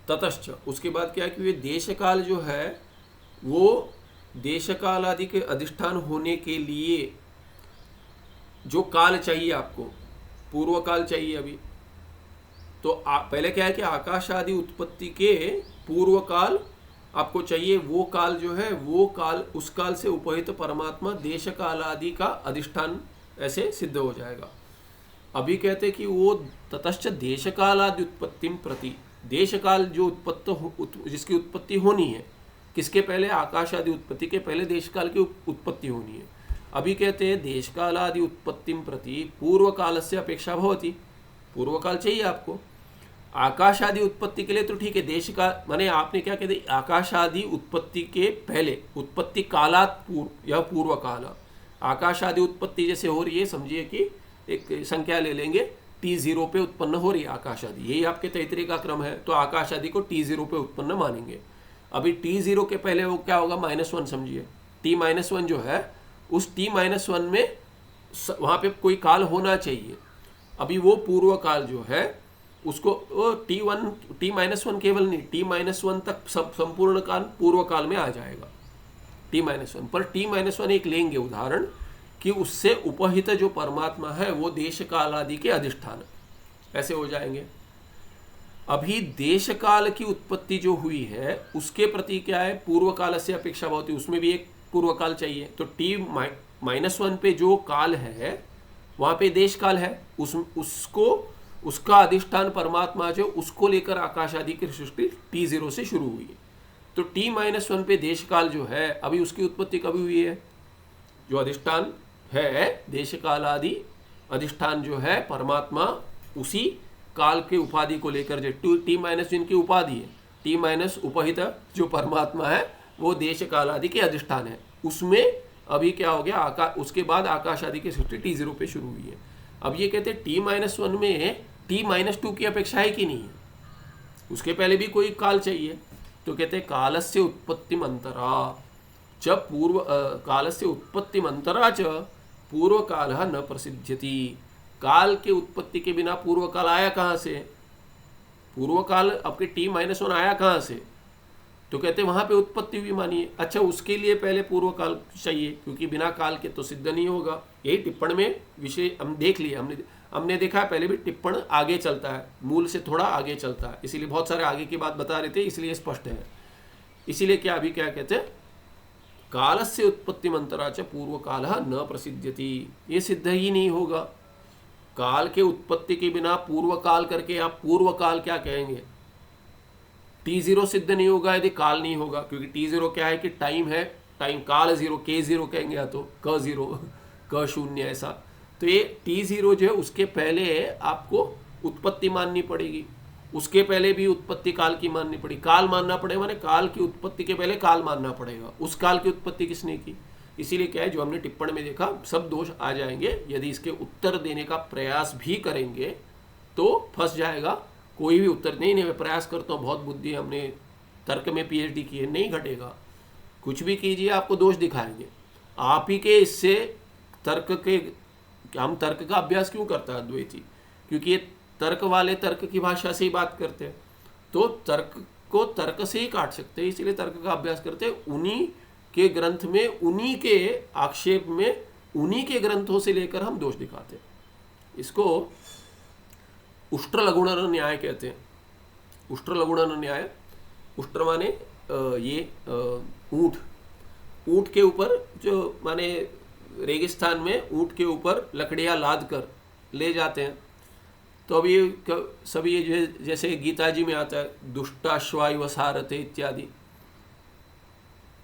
ततश्च, उसके बाद क्या है कि वे देश काल जो है वो देश काल आदि के अधिष्ठान होने के लिए जो काल चाहिए आपको, पूर्व काल चाहिए अभी। तो पहले क्या है कि आकाश आदि उत्पत्ति के पूर्व काल आपको चाहिए वो काल जो है, वो काल, उस काल से उपहित परमात्मा देश काल आदि का अधिष्ठान ऐसे सिद्ध हो जाएगा। अभी कहते कि वो ततश्च देश काल आदि उत्पत्तिम प्रति, देश काल जो जिसकी उत्पत्ति होनी है, किसके पहले? आकाश आदि उत्पत्ति के पहले देश काल की उत्पत्ति होनी है। अभी कहते हैं देश काल आदि उत्पत्तिम प्रति पूर्व काल से अपेक्षा भवती, पूर्व काल चाहिए आपको। आकाश आदि उत्पत्ति के लिए तो ठीक है, देश का माने आपने क्या कहते, आकाश आदि उत्पत्ति के पहले, उत्पत्ति कालात पूर्व, यह पूर्व काल। आकाश आदि उत्पत्ति जैसे हो रही है, समझिए कि एक संख्या ले लेंगे, T0 पे उत्पन्न हो रही है आकाश आदि, यही आपके तैतरीय का क्रम है, तो आकाश आदि को T0 पे उत्पन्न मानेंगे। अभी T0 के पहले वो क्या होगा? -1 समझिए। T-1 जो है, उस T-1 में वहाँ पे कोई काल होना चाहिए। अभी वो पूर्व काल जो है उसको T-1 केवल नहीं, T-1 तक सब संपूर्ण काल पूर्व काल में आ जाएगा। T-1 पर T-1 एक लेंगे उदाहरण कि उससे उपहित जो परमात्मा है वो देश काल आदि के अधिष्ठान ऐसे हो जाएंगे। अभी देश काल की उत्पत्ति जो हुई है उसके प्रति क्या है? पूर्व काल से अपेक्षा होती है, उसमें भी एक पूर्व काल चाहिए। तो T-1 पे जो काल है वहाँ पे देश काल है, उसको उसका अधिष्ठान परमात्मा जो, उसको लेकर आकाश आदि की सृष्टि T0 से शुरू हुई है। तो T-1 पे देश काल जो है, अभी उसकी उत्पत्ति कभी हुई है? जो अधिष्ठान है देश काल आदि अधिष्ठान जो है परमात्मा, उसी काल के उपाधि को लेकर जो T- जिनकी उपाधि है, T- उपहित जो परमात्मा है वो देश काल आदि के अधिष्ठान है, उसमें अभी क्या हो गया? उसके बाद आकाश आदि की सृष्टि T0 पे शुरू हुई है। अब ये कहते हैं T-1 में T-2 की अपेक्षा है कि नहीं है? उसके पहले भी कोई काल चाहिए। तो कहते हैं कालस्य उत्पत्तिमंतरा च पूर्व कालस्य उत्पत्तिमंतरा च पूर्व काल न प्रसिद्ध्यति। काल के उत्पत्ति के बिना पूर्व काल आया कहाँ से? पूर्व काल आपके T-1 आया कहाँ से? तो कहते हैं वहाँ पे उत्पत्ति हुई मानिए। अच्छा, उसके लिए पहले पूर्व काल चाहिए, क्योंकि बिना काल के तो सिद्ध नहीं होगा। यही टिप्पण में विषय हम देख लिए, हमने देखा है पहले भी, टिप्पण आगे चलता है, मूल से थोड़ा आगे चलता है, इसीलिए बहुत सारे आगे की बात बता रहे थे, इसलिए स्पष्ट है। इसीलिए क्या अभी क्या कहते हैं? कालस्य उत्पत्तिमंतरा च पूर्व काल न प्रसिद्ध्यति, ये सिद्ध ही नहीं होगा। काल के उत्पत्ति के बिना पूर्व काल करके आप पूर्व काल क्या कहेंगे? T0 सिद्ध नहीं होगा यदि काल नहीं होगा, क्योंकि T0 क्या है कि टाइम है, टाइम काल 0, K0 कहेंगे या तो K0 K0 ऐसा। तो ये T0 जो है उसके पहले आपको उत्पत्ति माननी पड़ेगी, उसके पहले भी उत्पत्ति काल की माननी पड़ेगी। काल मानना पड़ेगा माने काल की उत्पत्ति के पहले काल मानना पड़ेगा। उस काल की उत्पत्ति किसने की? इसीलिए क्या है, जो हमने टिप्पण में देखा सब दोष आ जाएंगे। यदि इसके उत्तर देने का प्रयास भी करेंगे तो फंस जाएगा। कोई भी उत्तर नहीं, मैं प्रयास करता हूँ, बहुत बुद्धि, हमने तर्क में PhD की है, नहीं घटेगा। कुछ भी कीजिए आपको दोष दिखाएंगे आप ही के। इससे तर्क के, हम तर्क का अभ्यास क्यों करता है अद्वैती? क्योंकि ये तर्क वाले तर्क की भाषा से ही बात करते हैं, तो तर्क को तर्क से ही काट सकते हैं, इसीलिए तर्क का अभ्यास करते हैं। उन्हीं के ग्रंथ में, उन्हीं के आक्षेप में, उन्हीं के ग्रंथों से लेकर हम दोष दिखाते हैं। इसको उष्ट्र लघुणन न्याय कहते हैं। उष्ट्र लघुणन न्याय, उष्ट्र माने ये ऊँट के ऊपर जो माने रेगिस्तान में ऊँट के ऊपर लकड़ियाँ लाद कर ले जाते हैं। तो अब ये सभी ये जो जैसे गीता जी में आता है दुष्टाश्वायु सारथे इत्यादि,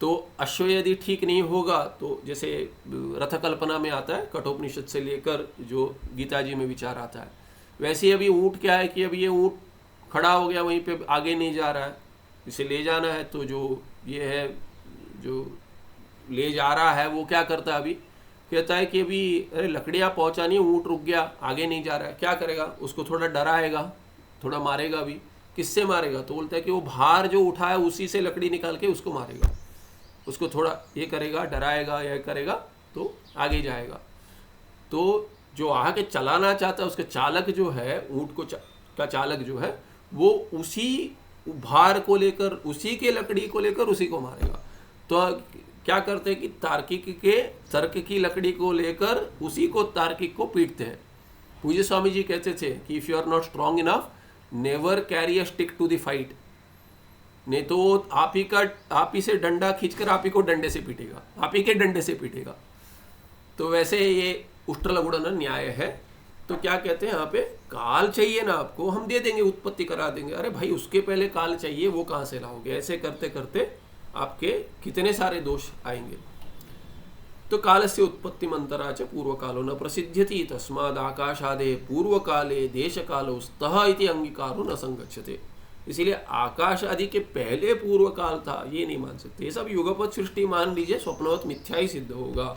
तो अश्व यदि ठीक नहीं होगा तो जैसे रथ कल्पना में आता है, कठोपनिषद से लेकर जो गीता जी में विचार आता है, वैसे ही अभी ऊँट क्या है कि अभी ये ऊँट खड़ा हो गया, वहीं पे आगे नहीं जा रहा है, इसे ले जाना है। तो जो ये है जो ले जा रहा है वो क्या करता है? अभी कहता है कि अभी अरे लकड़ियाँ पहुँचानी, ऊँट रुक गया, आगे नहीं जा रहा है। क्या करेगा? उसको थोड़ा डराएगा, थोड़ा मारेगा भी। किससे मारेगा? तो बोलता है कि वो भार जो उठा है उसी से लकड़ी निकाल के उसको मारेगा, उसको थोड़ा ये करेगा, डराएगा, यह करेगा तो आगे जाएगा। तो जो आगे चलाना चाहता है उसका चालक जो है, ऊँट को का चालक जो है, वो उसी भार को लेकर, उसी के लकड़ी को लेकर उसी को मारेगा। तो क्या करते हैं कि तार्किक के तर्क की लकड़ी को लेकर उसी को, तार्किक को पीटते हैं। पूज्य स्वामी जी कहते थे कि if you are not strong enough, never carry a stick to the fight. नहीं तो आप ही से डंडा खींचकर आप ही को डंडे से पीटेगा, आप ही के डंडे से पीटेगा। तो वैसे ये उष्ट्रलगुणन न्याय है। तो क्या कहते हैं यहाँ पे, काल चाहिए ना आपको, हम दे देंगे, उत्पत्ति करा देंगे। अरे भाई उसके पहले काल चाहिए, वो कहाँ से लाओगे? ऐसे करते करते आपके कितने सारे दोष आएंगे। तो कालस्य उत्पत्तिमंतरा च पूर्व कालो न प्रसिद्ध्यति तस्माद् आकाशादे पूर्व काले देश कालो स्तः इति अंगीकारो न संगच्छते। इसीलिए आकाश आदि के पहले पूर्व काल था, ये नहीं मान सकते। ये सब युगपत सृष्टि मान लीजिए, स्वप्नवत मिथ्या ही सिद्ध होगा।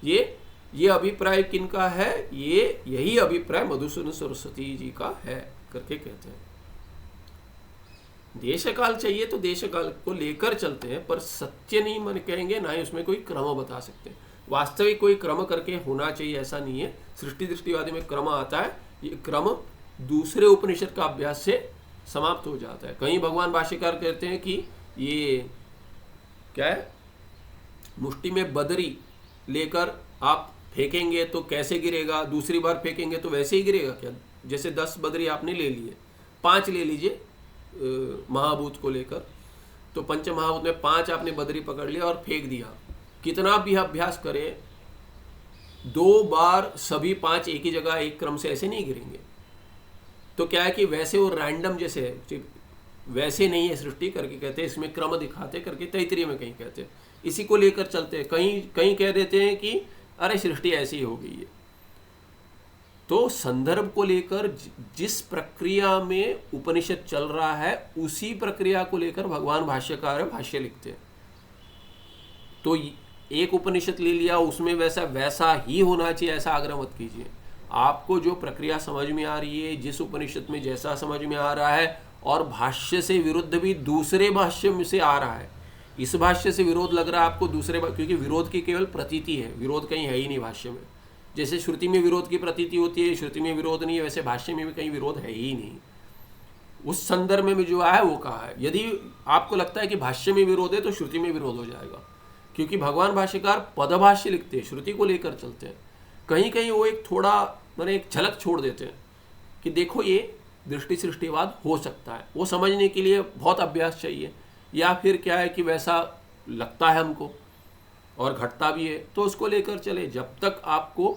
ये अभिप्राय किनका है? यही अभिप्राय मधुसूदन सरस्वती जी का है करके कहते हैं। देश काल चाहिए तो देश काल को लेकर चलते हैं, पर सत्य नहीं मन कहेंगे, ना ही उसमें कोई क्रम बता सकते। वास्तविक कोई क्रम करके होना चाहिए ऐसा नहीं है। सृष्टि दृष्टिवादी में क्रम आता है, ये क्रम दूसरे उपनिषद का अभ्यास से समाप्त हो जाता है। कहीं भगवान भाष्यकार कहते हैं कि ये क्या है, मुष्टि में बदरी लेकर आप फेंकेंगे तो कैसे गिरेगा, दूसरी बार फेंकेंगे तो वैसे ही गिरेगा क्या? जैसे 10 बदरी आपने ले लिए, 5 ले लीजिए महाभूत को लेकर, तो पंच महाभूत में 5 आपने बदरी पकड़ लिया और फेंक दिया। कितना भी अभ्यास करें, 2 बार सभी 5 एक ही जगह एक क्रम से ऐसे नहीं गिरेंगे। तो क्या है कि वैसे वो रैंडम जैसे है, वैसे नहीं है सृष्टि करके कहते हैं, इसमें क्रम दिखाते करके तैतरीय में कहीं कहते हैं। इसी को लेकर चलते हैं। कहीं कह देते हैं कि अरे सृष्टि ऐसी ही हो गई है। तो संदर्भ को लेकर जिस प्रक्रिया में उपनिषद चल रहा है उसी प्रक्रिया को लेकर भगवान भाष्यकार भाष्य लिखते हैं। तो एक उपनिषद ले लिया, उसमें वैसा ही होना चाहिए ऐसा आग्रह मत कीजिए। आपको जो प्रक्रिया समझ में आ रही है, जिस उपनिषद में जैसा समझ में आ रहा है, और भाष्य से विरुद्ध भी दूसरे भाष्य में से आ रहा है, इस भाष्य से विरोध लग रहा है आपको दूसरे, क्योंकि विरोध की केवल प्रतीति है, विरोध कहीं है ही नहीं भाष्य में। जैसे श्रुति में विरोध की प्रतीति होती है, श्रुति में विरोध नहीं है, वैसे भाष्य में भी कहीं विरोध है ही नहीं। उस संदर्भ में जो आया वो कहा है। यदि आपको लगता है कि भाष्य में विरोध है तो श्रुति में विरोध हो जाएगा, क्योंकि भगवान भाष्यकार पदभाष्य लिखते हैं, श्रुति को लेकर चलते हैं। कहीं कहीं वो एक थोड़ा मैंने एक झलक छोड़ देते हैं कि देखो ये दृष्टि सृष्टिवाद हो सकता है। वो समझने के लिए बहुत अभ्यास चाहिए, या फिर क्या है कि वैसा लगता है हमको और घटता भी है, तो उसको लेकर चले। जब तक आपको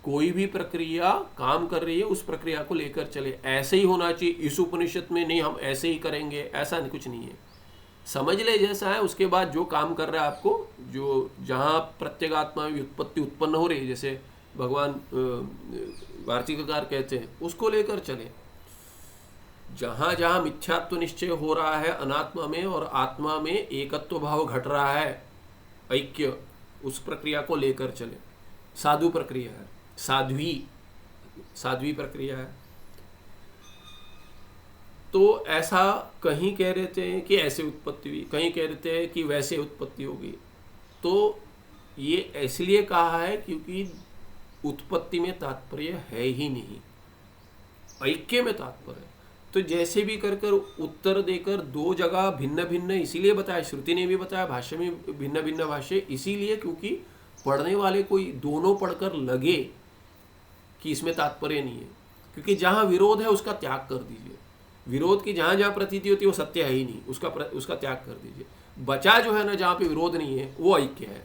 कोई भी प्रक्रिया काम कर रही है उस प्रक्रिया को लेकर चले। ऐसे ही होना चाहिए, इस उपनिषद में नहीं हम ऐसे ही करेंगे, ऐसा कुछ नहीं है। समझ ले जैसा है, उसके बाद जो काम कर रहा है आपको, जो जहाँ प्रत्यगात्मा में उत्पत्ति उत्पन्न हो रही है, जैसे भगवान वार्तिककार कहते हैं, उसको लेकर चले। जहाँ जहाँ मिथ्यात्व निश्चय हो रहा है अनात्मा में और आत्मा में एकत्व भाव घट रहा है, ऐक्य, उस प्रक्रिया को लेकर चले। साधु प्रक्रिया है, साध्वी प्रक्रिया है। तो ऐसा कहीं कह रहते हैं कि ऐसे उत्पत्ति हुई, कहीं कह रहते हैं कि वैसे उत्पत्ति हो गई। तो ये इसलिए कहा है क्योंकि उत्पत्ति में तात्पर्य है ही नहीं, ऐक्य में तात्पर्य है। तो जैसे भी कर कर उत्तर देकर 2 जगह भिन्न भिन्न इसीलिए बताया, श्रुति ने भी बताया, भाष्य में भिन्न भिन्न भाष्य, इसीलिए क्योंकि पढ़ने वाले को दोनों पढ़कर लगे कि इसमें तात्पर्य नहीं है। क्योंकि जहाँ विरोध है उसका त्याग कर दीजिए। विरोध की जहाँ जहाँ प्रतीति होती है वो सत्य है ही नहीं, उसका त्याग कर दीजिए। बचा जो है ना, जहाँ पे विरोध नहीं है वो ऐक्य है।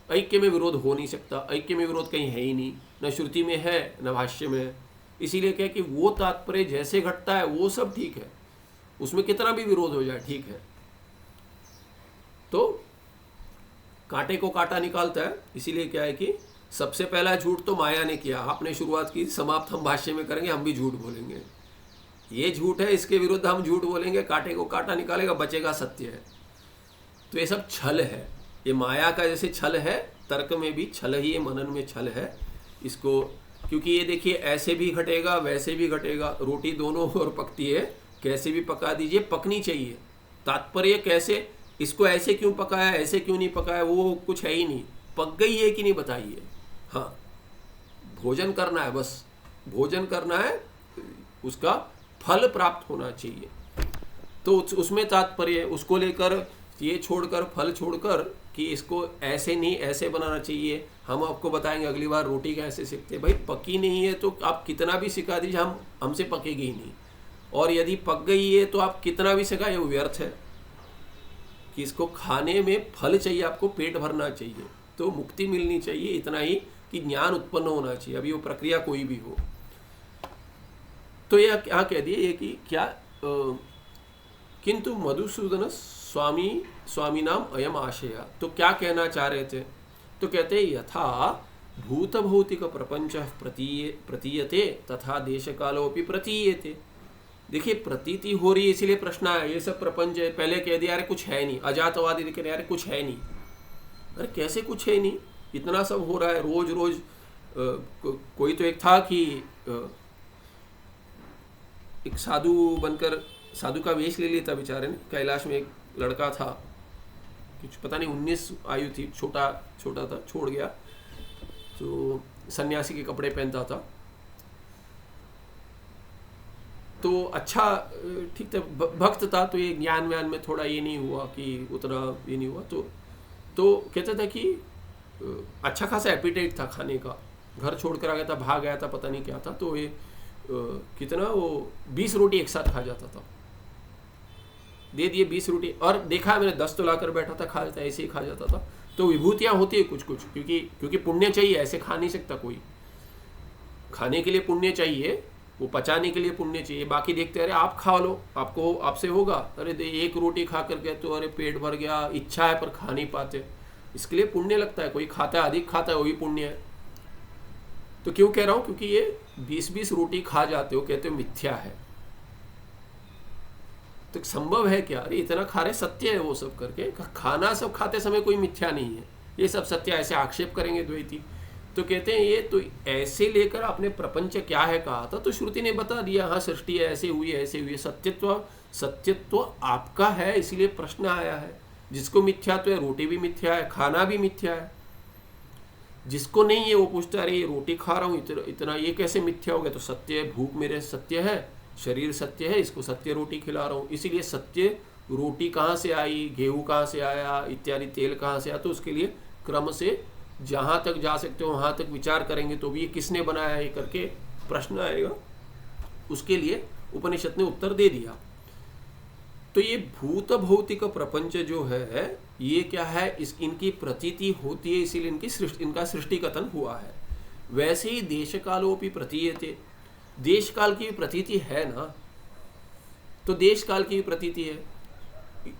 ऐक्य में विरोध हो नहीं सकता, ऐक्य में विरोध कहीं है ही नहीं, न श्रुति में है न भाष्य में है। इसीलिए क्या कि वो तात्पर्य जैसे घटता है वो सब ठीक है, उसमें कितना भी विरोध हो जाए ठीक है। तो कांटे को कांटा निकालता है। इसीलिए क्या है कि सबसे पहला झूठ तो माया ने किया, आपने शुरुआत की, समाप्त हम भाष्य में करेंगे, हम भी झूठ बोलेंगे। ये झूठ है, इसके विरुद्ध हम झूठ बोलेंगे, कांटे को कांटा निकालेगा, बचेगा सत्य है। तो ये सब छल है, ये माया का जैसे छल है, तर्क में भी छल ही है, मनन में छल है इसको। क्योंकि ये देखिए ऐसे भी घटेगा वैसे भी घटेगा, रोटी दोनों ओर पकती है, कैसे भी पका दीजिए पकनी चाहिए। तात्पर्य कैसे, इसको ऐसे क्यों पकाया, ऐसे क्यों नहीं पकाया, वो कुछ है ही नहीं। पक गई है कि नहीं बताइए, हाँ भोजन करना है, बस भोजन करना है, उसका फल प्राप्त होना चाहिए। तो उसमें तात्पर्य है। उसको लेकर ये छोड़कर, फल छोड़कर कि इसको ऐसे नहीं ऐसे बनाना चाहिए, हम आपको बताएंगे अगली बार रोटी कैसे सीखते हैं। भाई पकी नहीं है तो आप कितना भी सिखा दीजिए, हमसे पकेगी ही नहीं। और यदि पक गई है तो आप कितना भी सिखाए वो व्यर्थ है। कि इसको खाने में फल चाहिए, आपको पेट भरना चाहिए, तो मुक्ति मिलनी चाहिए, इतना ही कि ज्ञान उत्पन्न होना चाहिए, अभी वो प्रक्रिया कोई भी हो। तो यह क्या कह दिए ये कि क्या किंतु मधुसूदन स्वामी नाम अयम आशय, तो क्या कहना चाह रहे थे? तो कहते हैं यथा भूत भौतिक प्रपंच प्रतीयते तथा देश कालोपि प्रतीयते। देखिए प्रतीति हो रही है इसीलिए प्रश्न आया, ये सब प्रपंच है, पहले कह दिया अरे कुछ है नहीं, अजातवादी कह रहे अरे कुछ है नहीं। अरे कैसे कुछ है नहीं, इतना सब हो रहा है रोज रोज। कोई तो एक था कि एक साधु बनकर साधु का वेश ले लिया था बेचारे ने, कैलाश में एक लड़का था, कुछ पता नहीं 19 आयु थी, छोटा छोटा था, छोड़ गया, तो सन्यासी के कपड़े पहनता था, तो अच्छा ठीक था, भक्त था, तो ये ज्ञान व्यान में थोड़ा ये नहीं हुआ कि उतना ये नहीं हुआ, तो कहता था कि अच्छा खासा एपिटाइट था खाने का, घर छोड़कर आ गया था, भाग गया था, पता नहीं क्या था, तो ये कितना वो 20 रोटी एक साथ खा जाता था, दे दिए 20 रोटी, और देखा मैंने 10 तो लाकर बैठा था, खा जाता, ऐसे ही खा जाता था। तो विभूतियां होती है कुछ कुछ, क्योंकि पुण्य चाहिए, ऐसे खा नहीं सकता कोई, खाने के लिए पुण्य चाहिए, वो पचाने के लिए पुण्य चाहिए, बाकी देखते अरे आप खा लो, आपको आपसे होगा, अरे एक रोटी खा कर गए तो अरे पेट भर गया, इच्छा है पर खा नहीं पाते, इसके लिए पुण्य लगता है, कोई खाता है अधिक खाता है वही पुण्य है। तो क्यों कह रहा हूं, क्योंकि ये 20-20 रोटी खा जाते हो, कहते हो मिथ्या है, तो संभव है क्या? अरे इतना खा रहे, सत्य है वो सब करके, खाना सब खाते समय कोई मिथ्या नहीं है, ये सब सत्य, ऐसे आक्षेप करेंगे द्वैती। तो कहते हैं ये तो ऐसे लेकर आपने प्रपंच क्या है कहा था, तो श्रुति ने बता दिया, हाँ सृष्टि ऐसे हुई है, ऐसे हुई है, सत्यत्व आपका है, इसीलिए प्रश्न आया है। जिसको मिथ्यात्व है, रोटी भी मिथ्या है, खाना भी मिथ्या है, जिसको नहीं है वो पूछता अरे ये रोटी खा रहा हूँ इतना ये कैसे मिथ्या हो गया? तो सत्य है, भूख मेरे सत्य है, शरीर सत्य है, इसको सत्य रोटी खिला रहा हूँ, इसीलिए सत्य रोटी कहाँ से आई, गेहूँ कहाँ से आया इत्यादि, तेल कहाँ से आया, तो उसके लिए क्रम से जहाँ तक जा सकते हो वहाँ तक विचार करेंगे, तो भी ये किसने बनाया है करके प्रश्न आएगा, उसके लिए उपनिषद ने उत्तर दे दिया। तो ये भूत भौतिक प्रपंच जो है ये क्या है, इनकी प्रतीति होती है, इसीलिए इनका सृष्टि कथन हुआ है। वैसे ही देश कालोपि प्रतीयते, देश काल की प्रतीति है ना, तो देश काल की प्रतीति है।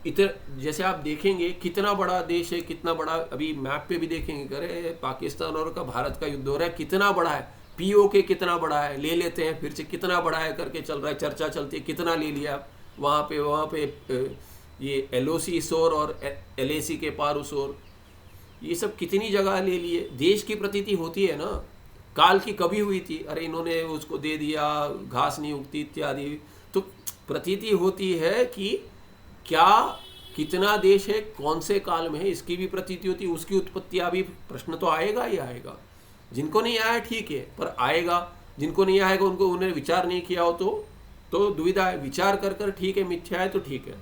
इधर जैसे आप देखेंगे कितना बड़ा देश है, कितना बड़ा, अभी मैप पे भी देखेंगे, अरे पाकिस्तान और का भारत का युद्ध हो रहा है, कितना बड़ा है, पीओके कितना बड़ा है, ले लेते हैं फिर से कितना बड़ा है करके चल रहा है, चर्चा चलती है, कितना ले लिया वहाँ पे ये एलओसी शोर और एलएसी के पार उस ये सब कितनी जगह ले लिए। देश की प्रतीति होती है ना, काल की कभी हुई थी, अरे इन्होंने उसको दे दिया, घास नहीं उगती इत्यादि, तो प्रतीति होती है कि क्या कितना देश है, कौन से काल में है, इसकी भी प्रतीति होती है, उसकी उत्पत्ति अभी प्रश्न तो आएगा ही आएगा। जिनको नहीं आया ठीक है, पर आएगा, जिनको नहीं आएगा उन्हें विचार नहीं किया हो तो दुविधा है। विचार कर कर ठीक है, मिथ्या है तो ठीक है,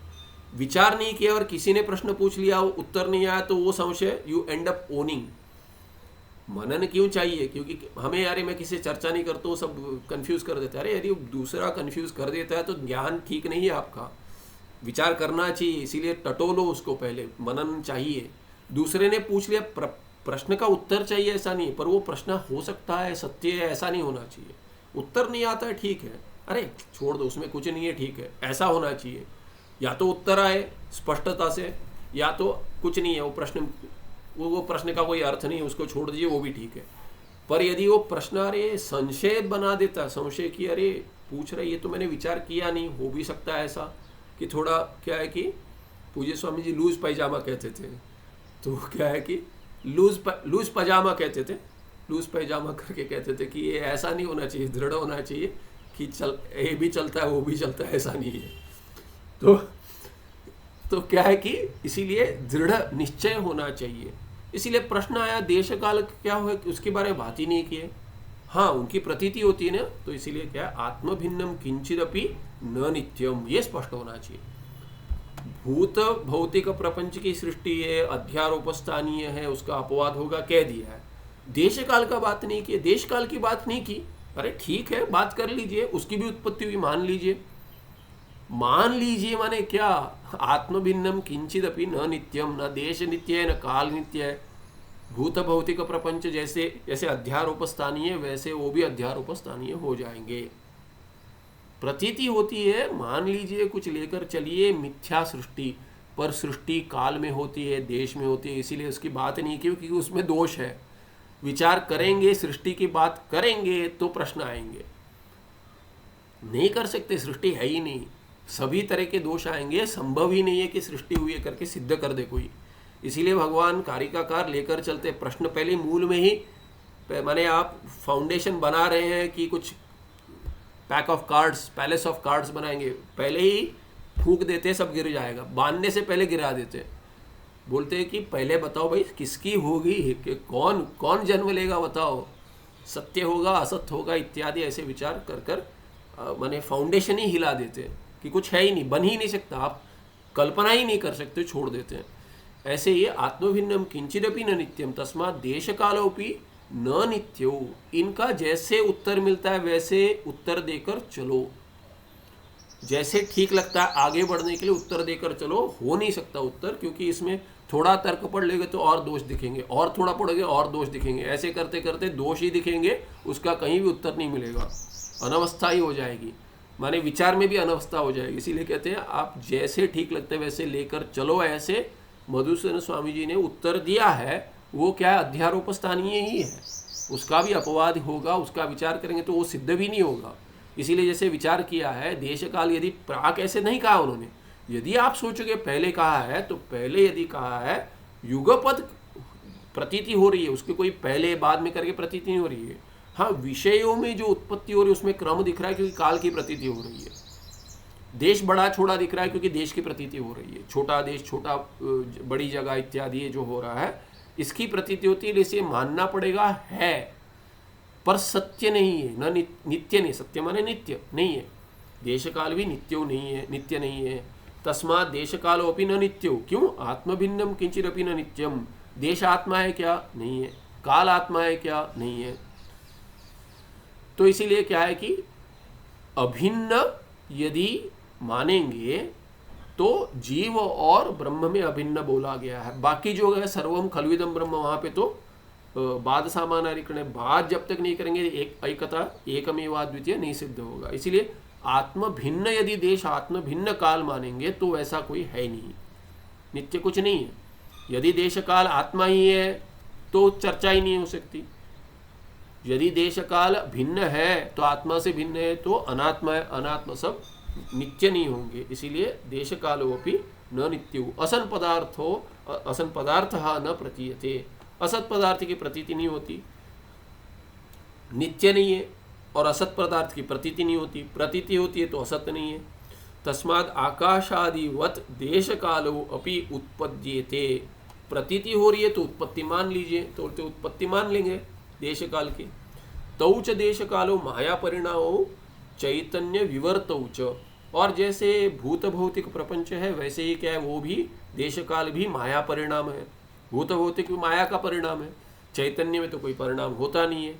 विचार नहीं किया और किसी ने प्रश्न पूछ लिया, उत्तर नहीं आया, तो वो संशय यू एंड अप ओनिंग। मनन क्यों चाहिए? क्योंकि हमें यार मैं किसी चर्चा नहीं करता हूँ, सब कंफ्यूज कर देते हैं, अरे यदि दूसरा कंफ्यूज कर देता है तो ज्ञान ठीक नहीं है आपका, विचार करना चाहिए, इसीलिए टटोलो उसको, पहले मनन चाहिए। दूसरे ने पूछ लिया, प्रश्न का उत्तर चाहिए ऐसा नहीं, पर वो प्रश्न हो सकता है सत्य है ऐसा नहीं होना चाहिए। उत्तर नहीं आता है ठीक है, अरे छोड़ दो उसमें कुछ नहीं है ठीक है, ऐसा होना चाहिए। या तो उत्तर आए स्पष्टता से, या तो कुछ नहीं है, वो प्रश्न का कोई अर्थ नहीं, उसको छोड़ दीजिए, वो भी ठीक है। पर यदि वो प्रश्न अरे संशय बना देता, संशय की अरे पूछ रहे ये तो मैंने विचार किया नहीं, हो भी सकता है ऐसा कि थोड़ा क्या है कि पूज्य स्वामी जी लूज पैजामा कहते थे, तो क्या है कि लूज पजामा कहते थे, लूज पैजामा करके कहते थे कि ये ऐसा नहीं होना चाहिए, दृढ़ होना चाहिए कि ये भी चलता है वो भी चलता है, ऐसा नहीं है। तो क्या है कि इसीलिए दृढ़ निश्चय होना चाहिए। इसीलिए प्रश्न आया देश काल क्या हो, उसके बारे में बात ही नहीं किए। हाँ उनकी प्रतीति होती है ना, तो इसीलिए क्या आत्म भिन्नम किंचिदपि न नित्यम, ये स्पष्ट होना चाहिए। भूत भौतिक प्रपंच की सृष्टि है, अध्यारोप स्थानीय है, उसका अपवाद होगा, कह दिया है। देश काल का बात नहीं की, देश काल की बात नहीं की, अरे ठीक है बात कर लीजिए, उसकी भी उत्पत्ति हुई मान लीजिए, मान लीजिए माने क्या, आत्म भिन्नम किंचिदपि न नित्यम, न देश नित्य है, न काल नित्य है। भूत भौतिक प्रपंच जैसे जैसे अध्यारोप स्थानीय, वैसे वो भी अध्यारोप स्थानीय हो जाएंगे। प्रतीति होती है, मान लीजिए कुछ लेकर चलिए मिथ्या सृष्टि, पर सृष्टि काल में होती है, देश में होती है, इसीलिए उसकी बात नहीं की क्योंकि उसमें दोष है। विचार करेंगे, सृष्टि की बात करेंगे तो प्रश्न आएंगे। नहीं कर सकते, सृष्टि है ही नहीं, सभी तरह के दोष आएंगे। संभव ही नहीं है कि सृष्टि हुई है करके सिद्ध कर दे कोई। इसीलिए भगवान कारिकाकार लेकर चलते प्रश्न पहले मूल में ही, माने आप फाउंडेशन बना रहे हैं कि कुछ pack of cards, palace of cards बनाएंगे, पहले ही फूंक देते सब गिर जाएगा, बांधने से पहले गिरा देते। बोलते हैं कि पहले बताओ भाई किसकी होगी, कि कौन कौन जन्म लेगा, बताओ सत्य होगा असत्य होगा इत्यादि ऐसे विचार कर कर माने फाउंडेशन ही हिला देते हैं कि कुछ है ही नहीं, बन ही नहीं सकता, आप कल्पना ही नहीं कर सकते, छोड़ देते हैं। ऐसे ही आत्मभिन्नम किंचिदपि न नित्यम तस्मात् देश कालोपि न नित्यो, इनका जैसे उत्तर मिलता है वैसे उत्तर देकर चलो। जैसे ठीक लगता है आगे बढ़ने के लिए उत्तर देकर चलो। हो नहीं सकता उत्तर, क्योंकि इसमें थोड़ा तर्क पढ़ लेंगे तो और दोष दिखेंगे, और थोड़ा पढ़ोगे और दोष दिखेंगे, ऐसे करते करते दोष ही दिखेंगे, उसका कहीं भी उत्तर नहीं मिलेगा, अनवस्था ही हो जाएगी, माने विचार में भी अनवस्था हो जाएगी। इसीलिए कहते हैं आप जैसे ठीक लगते हैं वैसे लेकर चलो। ऐसे मधुसूदन स्वामी जी ने उत्तर दिया है, वो क्या है, अध्यारोप स्थानीय ही है, उसका भी अपवाद होगा, उसका विचार करेंगे तो वो सिद्ध भी नहीं होगा। इसीलिए जैसे विचार किया है देश काल, यदि प्राक ऐसे नहीं कहा उन्होंने, यदि आप सोचोगे पहले कहा है तो पहले यदि कहा है युगपद प्रतीति हो रही है, उसके कोई पहले बाद में करके प्रतीति नहीं हो रही है। हाँ, विषयों में जो उत्पत्ति हो रही है उसमें क्रम दिख रहा है क्योंकि काल की प्रतीति हो रही है। देश बड़ा छोटा दिख रहा है क्योंकि देश की प्रतीति हो रही है, छोटा देश छोटा बड़ी जगह इत्यादि ये जो हो रहा है इसकी प्रतीति होती है। इसे मानना पड़ेगा है, पर सत्य नहीं है, न नित्य नहीं, सत्य माने नित्य नहीं है। देश काल भी नित्यो नहीं है, नित्य नहीं है। तस्मात् देश कालो अपि न नित्यो, क्यों, आत्मभिन्नम किंचिदपि न नित्यम। देश आत्मा है क्या, नहीं है, काल आत्मा है क्या, नहीं है। तो इसीलिए क्या है कि अभिन्न यदि मानेंगे तो जीव और ब्रह्म में अभिन्न बोला गया है। बाकी जो है सर्वम खलविदम ब्रह्म, वहां पे तो बाद सामानाधिकरण, बाद जब तक नहीं करेंगे एक एकता एकमेवाद्वितीय नहीं सिद्ध होगा। इसीलिए आत्म भिन्न यदि देश आत्म भिन्न काल मानेंगे तो वैसा कोई है नहीं, नित्य कुछ नहीं है। यदि देश काल आत्मा ही है तो चर्चा ही नहीं हो सकती। यदि देश काल भिन्न है तो आत्मा से भिन्न है तो अनात्मा है, अनात्मा सब नित्य नहीं होंगे। इसीलिए देश कालोपि न नित्यो असन पदार्थो असन पदार्थः न प्रतीयते, असत पदार्थ की प्रतीति नहीं होती, नित्य नहीं है, और असत पदार्थ की प्रतीति नहीं होती, प्रतीति होती है तो असत नहीं है। तस्माद् आकाशादिवत देश कालो अपि उत्पद्येते, प्रतीति हो रही है तो उत्पत्ति मान लीजिए, तो उत्पत्ति मान लेंगे देश काल की। तौच देश कालो माया परिणामो चैतन्य विवर्तौच, और जैसे भूत भौतिक प्रपंच है वैसे ही क्या है, वो भी देश काल भी माया परिणाम है। भूत भौतिक भी माया का परिणाम है, चैतन्य में तो कोई परिणाम होता नहीं है।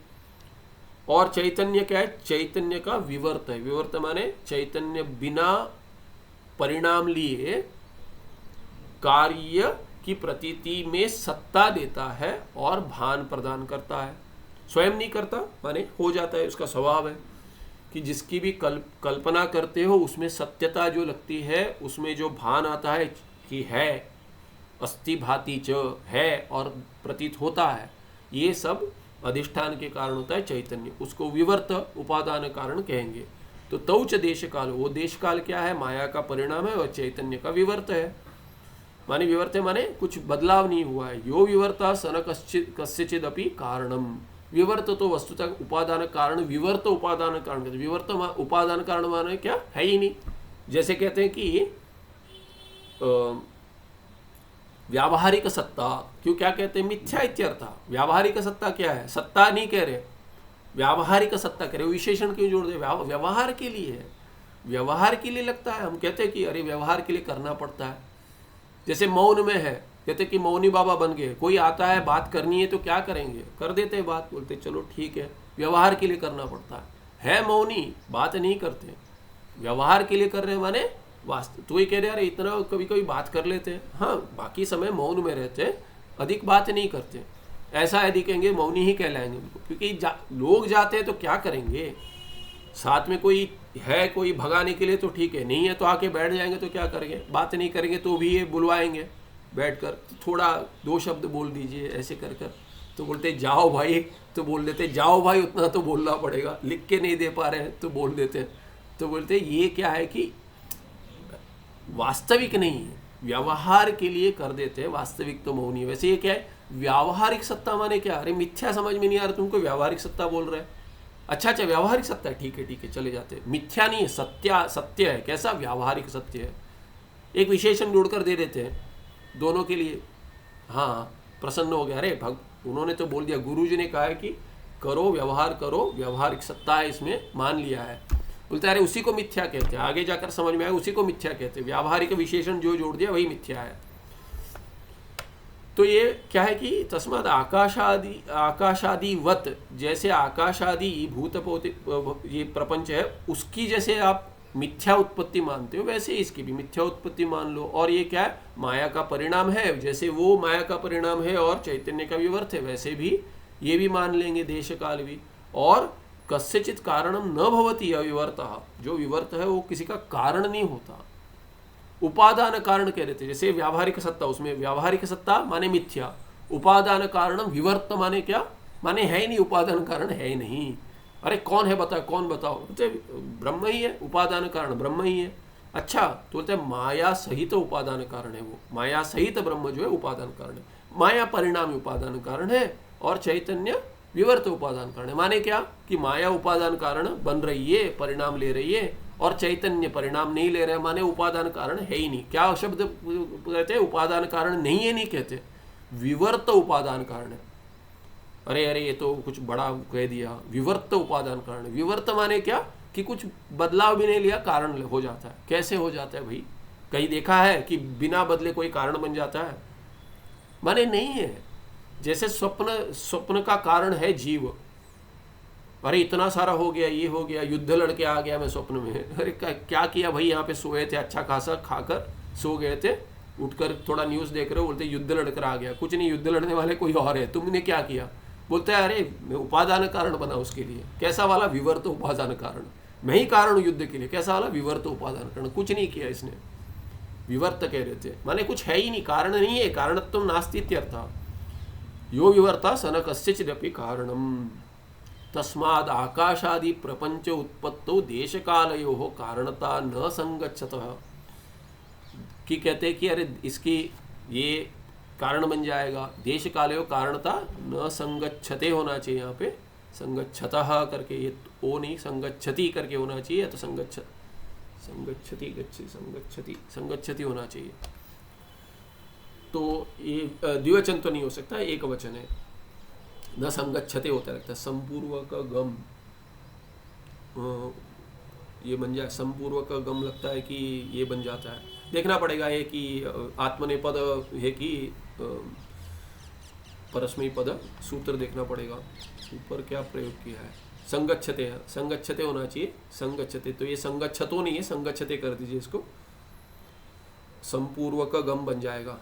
और चैतन्य क्या है, चैतन्य का विवर्त है। विवर्त माने चैतन्य बिना परिणाम लिए कार्य की प्रतीति में सत्ता देता है और भान प्रदान करता है, स्वयं नहीं करता, माने हो जाता है, उसका स्वभाव है कि जिसकी भी कल्पना करते हो उसमें सत्यता जो लगती है, उसमें जो भान आता है कि है, अस्ति भाति च है और प्रतीत होता है, ये सब अधिष्ठान के कारण होता है चैतन्य, उसको विवर्त उपादान कारण कहेंगे। तो तौच देश काल, वो देश काल क्या है, माया का परिणाम है और चैतन्य का विवर्त है। माने विवर्त है माने कुछ बदलाव नहीं हुआ है। यो विवर्ता सन कस्यचिद अपि कारणम, विवर्त तो वस्तुतः उपादान कारण, विवर्त उपादान कारण कहते, विवर्त उपादान कारण माने क्या है ही नहीं। जैसे कहते हैं कि व्यावहारिक सत्ता, क्यों क्या कहते हैं, मिथ्या इत्यर्थ। व्यावहारिक सत्ता क्या है, सत्ता नहीं कह रहे, व्यावहारिक सत्ता कह रहे, विशेषण क्यों जोड़ दे, व्यवहार के लिए है, व्यवहार के लिए लगता है। हम कहते हैं कि अरे व्यवहार के लिए करना पड़ता है। जैसे मौन में है, कहते कि मौनी बाबा बन गए, कोई आता है बात करनी है तो क्या करेंगे, कर देते हैं बात, बोलते चलो ठीक है, व्यवहार के लिए करना पड़ता है मौनी, बात नहीं करते। व्यवहार के लिए कर रहे हैं माने वास्तव। तो ये कह रहे यार इतना कभी कभी बात कर लेते हैं, हाँ बाकी समय मौन में रहते हैं, अधिक बात नहीं करते। ऐसा यदि कहेंगे मौनी ही कहलाएंगे उनको, क्योंकि लोग जाते हैं तो क्या करेंगे, साथ में कोई है कोई भगाने के लिए तो ठीक है, नहीं है तो आके बैठ जाएंगे तो क्या करेंगे, बात नहीं करेंगे तो भी ये बुलवाएंगे बैठकर, तो थोड़ा दो शब्द बोल दीजिए ऐसे कर कर, तो बोलते जाओ भाई, तो बोल देते जाओ भाई, उतना तो बोलना पड़ेगा, लिख के नहीं दे पा रहे हैं तो बोल देते हैं। तो बोलते ये क्या है कि वास्तविक नहीं है, व्यवहार के लिए कर देते हैं, वास्तविक तो मौनी है। वैसे ये क्या है, व्यावहारिक सत्ता माने क्या, अरे मिथ्या समझ में नहीं आ रहा तुमको, व्यावहारिक सत्ता बोल रहे हैं, अच्छा व्यावहारिक सत्ता है, ठीक है चले जाते हैं, मिथ्या नहीं है, सत्य है। कैसा, व्यावहारिक सत्य है। एक विशेषण जोड़कर दे देते हैं दोनों के लिए, हाँ प्रसन्न हो गया, अरे उन्होंने तो बोल दिया, गुरुजी ने कहा है कि करो व्यवहार करो, व्यावहारिक सत्ता है इसमें, मान लिया है। बोलते अरे उसी को मिथ्या कहते हैं, आगे जाकर समझ में आया उसी को मिथ्या कहते हैं, व्यावहारिक विशेषण जो जोड़ दिया वही मिथ्या है। तो ये क्या है कि तस्माद आकाशादिवत, जैसे आकाशादि भूत ये प्रपंच है उसकी जैसे आप मिथ्या उत्पत्ति मानते हो, वैसे इसकी भी मिथ्या उत्पत्ति मान लो। और ये क्या है, माया का परिणाम है, जैसे वो माया का परिणाम है और चैतन्य का विवर्त है, वैसे भी ये भी मान लेंगे देश काल भी। और कस्यचित कारणम न भवति अविवर्तः, जो विवर्त है वो किसी का कारण नहीं होता, उपादान कारण कह रहे थे। जैसे व्यावहारिक सत्ता, उसमें व्यावहारिक सत्ता माने मिथ्या, उपादान कारणम विवर्त माने क्या, माने है ही नहीं, उपादान कारण है ही नहीं। अरे कौन है बता, कौन बताओ, बोलते ब्रह्म ही है, उपादान कारण ब्रह्म ही है। अच्छा तो बोलते माया सहित उपादान कारण है, वो माया सहित ब्रह्म जो है उपादान कारण है, माया परिणामी उपादान कारण है और चैतन्य विवर्त उपादान कारण है। माने क्या कि माया उपादान कारण बन रही है, परिणाम ले रही है, और चैतन्य परिणाम नहीं ले रहे, माने उपादान कारण है ही नहीं। क्या शब्द कहते हैं, उपादान कारण नहीं है नहीं कहते, विवर्त उपादान कारण है। अरे ये तो कुछ बड़ा कह दिया, विवर्त उपादान कारण। विवर्त माने क्या कि कुछ बदलाव भी नहीं लिया कारण हो जाता है। कैसे हो जाता है भाई, कहीं देखा है कि बिना बदले कोई कारण बन जाता है, माने नहीं है। जैसे स्वप्न का कारण है जीव, अरे इतना सारा हो गया, ये हो गया, युद्ध लड़के आ गया मैं स्वप्न में, अरे क्या किया भाई, यहाँ पे सोए थे, अच्छा खासा खाकर सो गए थे, उठकर थोड़ा न्यूज़ देख रहे हो, बोलते युद्ध लड़कर आ गया, कुछ नहीं, युद्ध लड़ने वाले कोई और है, तुमने क्या किया, बोलते हैं अरे मैं उपादान कारण बना उसके लिए। कैसा वाला, विवर्त उपादान कारण, मैं ही कारण हूँ युद्ध के लिए। कैसा वाला, विवर्त उपादान कारण, कुछ नहीं किया इसने, विवर्त कह रहे थे, माने कुछ है ही नहीं, कारण नहीं है, कारणत्व नास्ति इत्यर्थः। यो विवर्ता सन कस्यचिदपि कारणम, तस्माद आकाशादि प्रपंच उत्पत्तो देश कालयोः कारणता न संगच्छतः, कि कहते हैं कि अरे इसकी ये कारण बन जाएगा, देश कालयो कारणता न संगच्छते होना चाहिए, यहाँ पे संगच्छतः करके, ये ओ नहीं संगच्छति करके होना चाहिए, या तो संगच्छति होना चाहिए। तो ये द्विवचन तो नहीं हो सकता, एक वचन है, न संगच्छते होता लगता है, संपूर्वक गम ये बन जाए, संपूर्वक गम लगता है कि ये बन जाता है, देखना पड़ेगा ये कि आत्मनेपद है कि परस्मैपद पद, सूत्र देखना पड़ेगा ऊपर क्या प्रयोग किया है। संगच्छते है, संगच्छते होना चाहिए, संगच्छते, तो ये संगच्छतो नहीं है, संगच्छते कर दीजिए इसको, संपूर्वक गम बन जाएगा।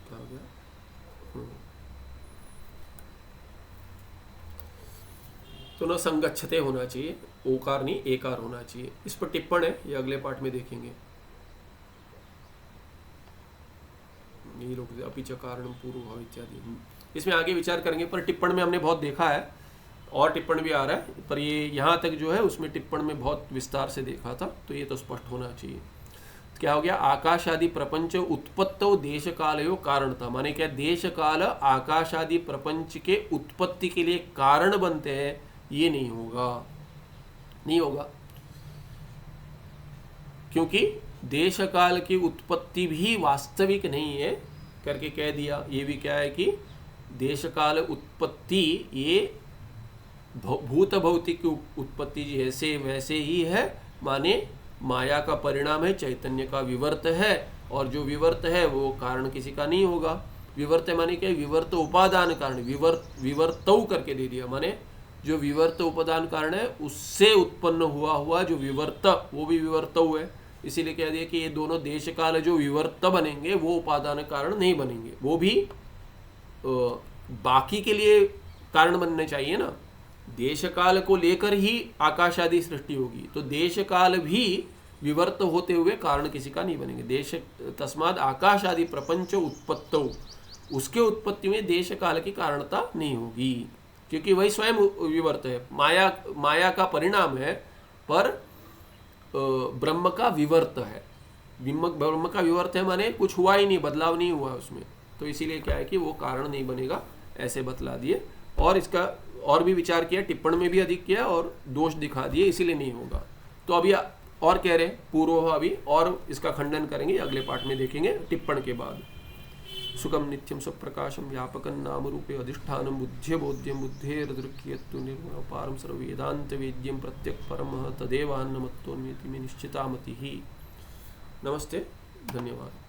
क्या हो गया, तो न संगच्छते होना चाहिए, ओकार नहीं एकार होना चाहिए। इस पर टिप्पण है, ये अगले पाठ में देखेंगे। यही लोग अपिच कारणम पूर्व भाव इत्यादि, इसमें आगे विचार करेंगे, पर टिप्पण में हमने बहुत देखा है, और टिप्पण भी आ रहा है, पर ये यहाँ तक जो है उसमें टिप्पण में बहुत विस्तार से देखा था, तो ये तो स्पष्ट होना चाहिए। क्या हो गया, आकाश आदि प्रपंच उत्पत्तो देश कालयो कारणता, माने क्या, देश काल आकाश आदि प्रपंच के उत्पत्ति के लिए कारण बनते हैं, ये नहीं होगा, नहीं होगा, क्योंकि देश काल की उत्पत्ति भी वास्तविक नहीं है करके कह दिया। ये भी क्या है कि देश काल उत्पत्ति ये भूत भौतिक उत्पत्ति जैसे वैसे ही है, माने माया का परिणाम है, चैतन्य का विवर्त है, और जो विवर्त है वो कारण किसी का नहीं होगा। विवर्त माने क्या, विवर्त उपादान कारण, विवर्तौ करके दे दिया, माने जो विवर्त उपादान कारण है उससे उत्पन्न हुआ जो विवर्त, वो भी विवर्त हुए, इसीलिए कह दिया कि ये दोनों देश काल जो विवर्त बनेंगे वो उपादान कारण नहीं बनेंगे, वो भी बाकी के लिए कारण बनने चाहिए ना। देश काल को लेकर ही आकाश आदि सृष्टि होगी, तो देश काल भी विवर्त होते हुए कारण किसी का नहीं बनेंगे। देश तस्माद आकाश आदि प्रपंच उत्पत्तौ, उसके उत्पत्ति में देश काल की कारणता नहीं होगी, क्योंकि वही स्वयं विवर्त है। माया का परिणाम है, पर ब्रह्म का विवर्त है। ब्रह्म का विवर्त है माने कुछ हुआ ही नहीं, बदलाव नहीं हुआ उसमें, तो इसीलिए क्या है कि वो कारण नहीं बनेगा, ऐसे बतला दिए। और इसका और भी विचार किया, टिप्पण में भी अधिक किया और दोष दिखा दिए, इसीलिए नहीं होगा। तो अभी और कह रहे पूर्वभावी, और इसका खंडन करेंगे, अगले पाठ में देखेंगे टिप्पण के बाद। सुखम नित्यम स्वप्रकाशम व्यापकं नाम रूपे अधिष्ठानं बुद्ध्य बोध्यं बुद्धेर्दृक्यत्तु निर्गुणं पारं सर्ववेदांत वेद्यं प्रत्यक् परमः तदेवान्नमत्तोन्मेति मे निश्चिता मतिः। नमस्ते, धन्यवाद।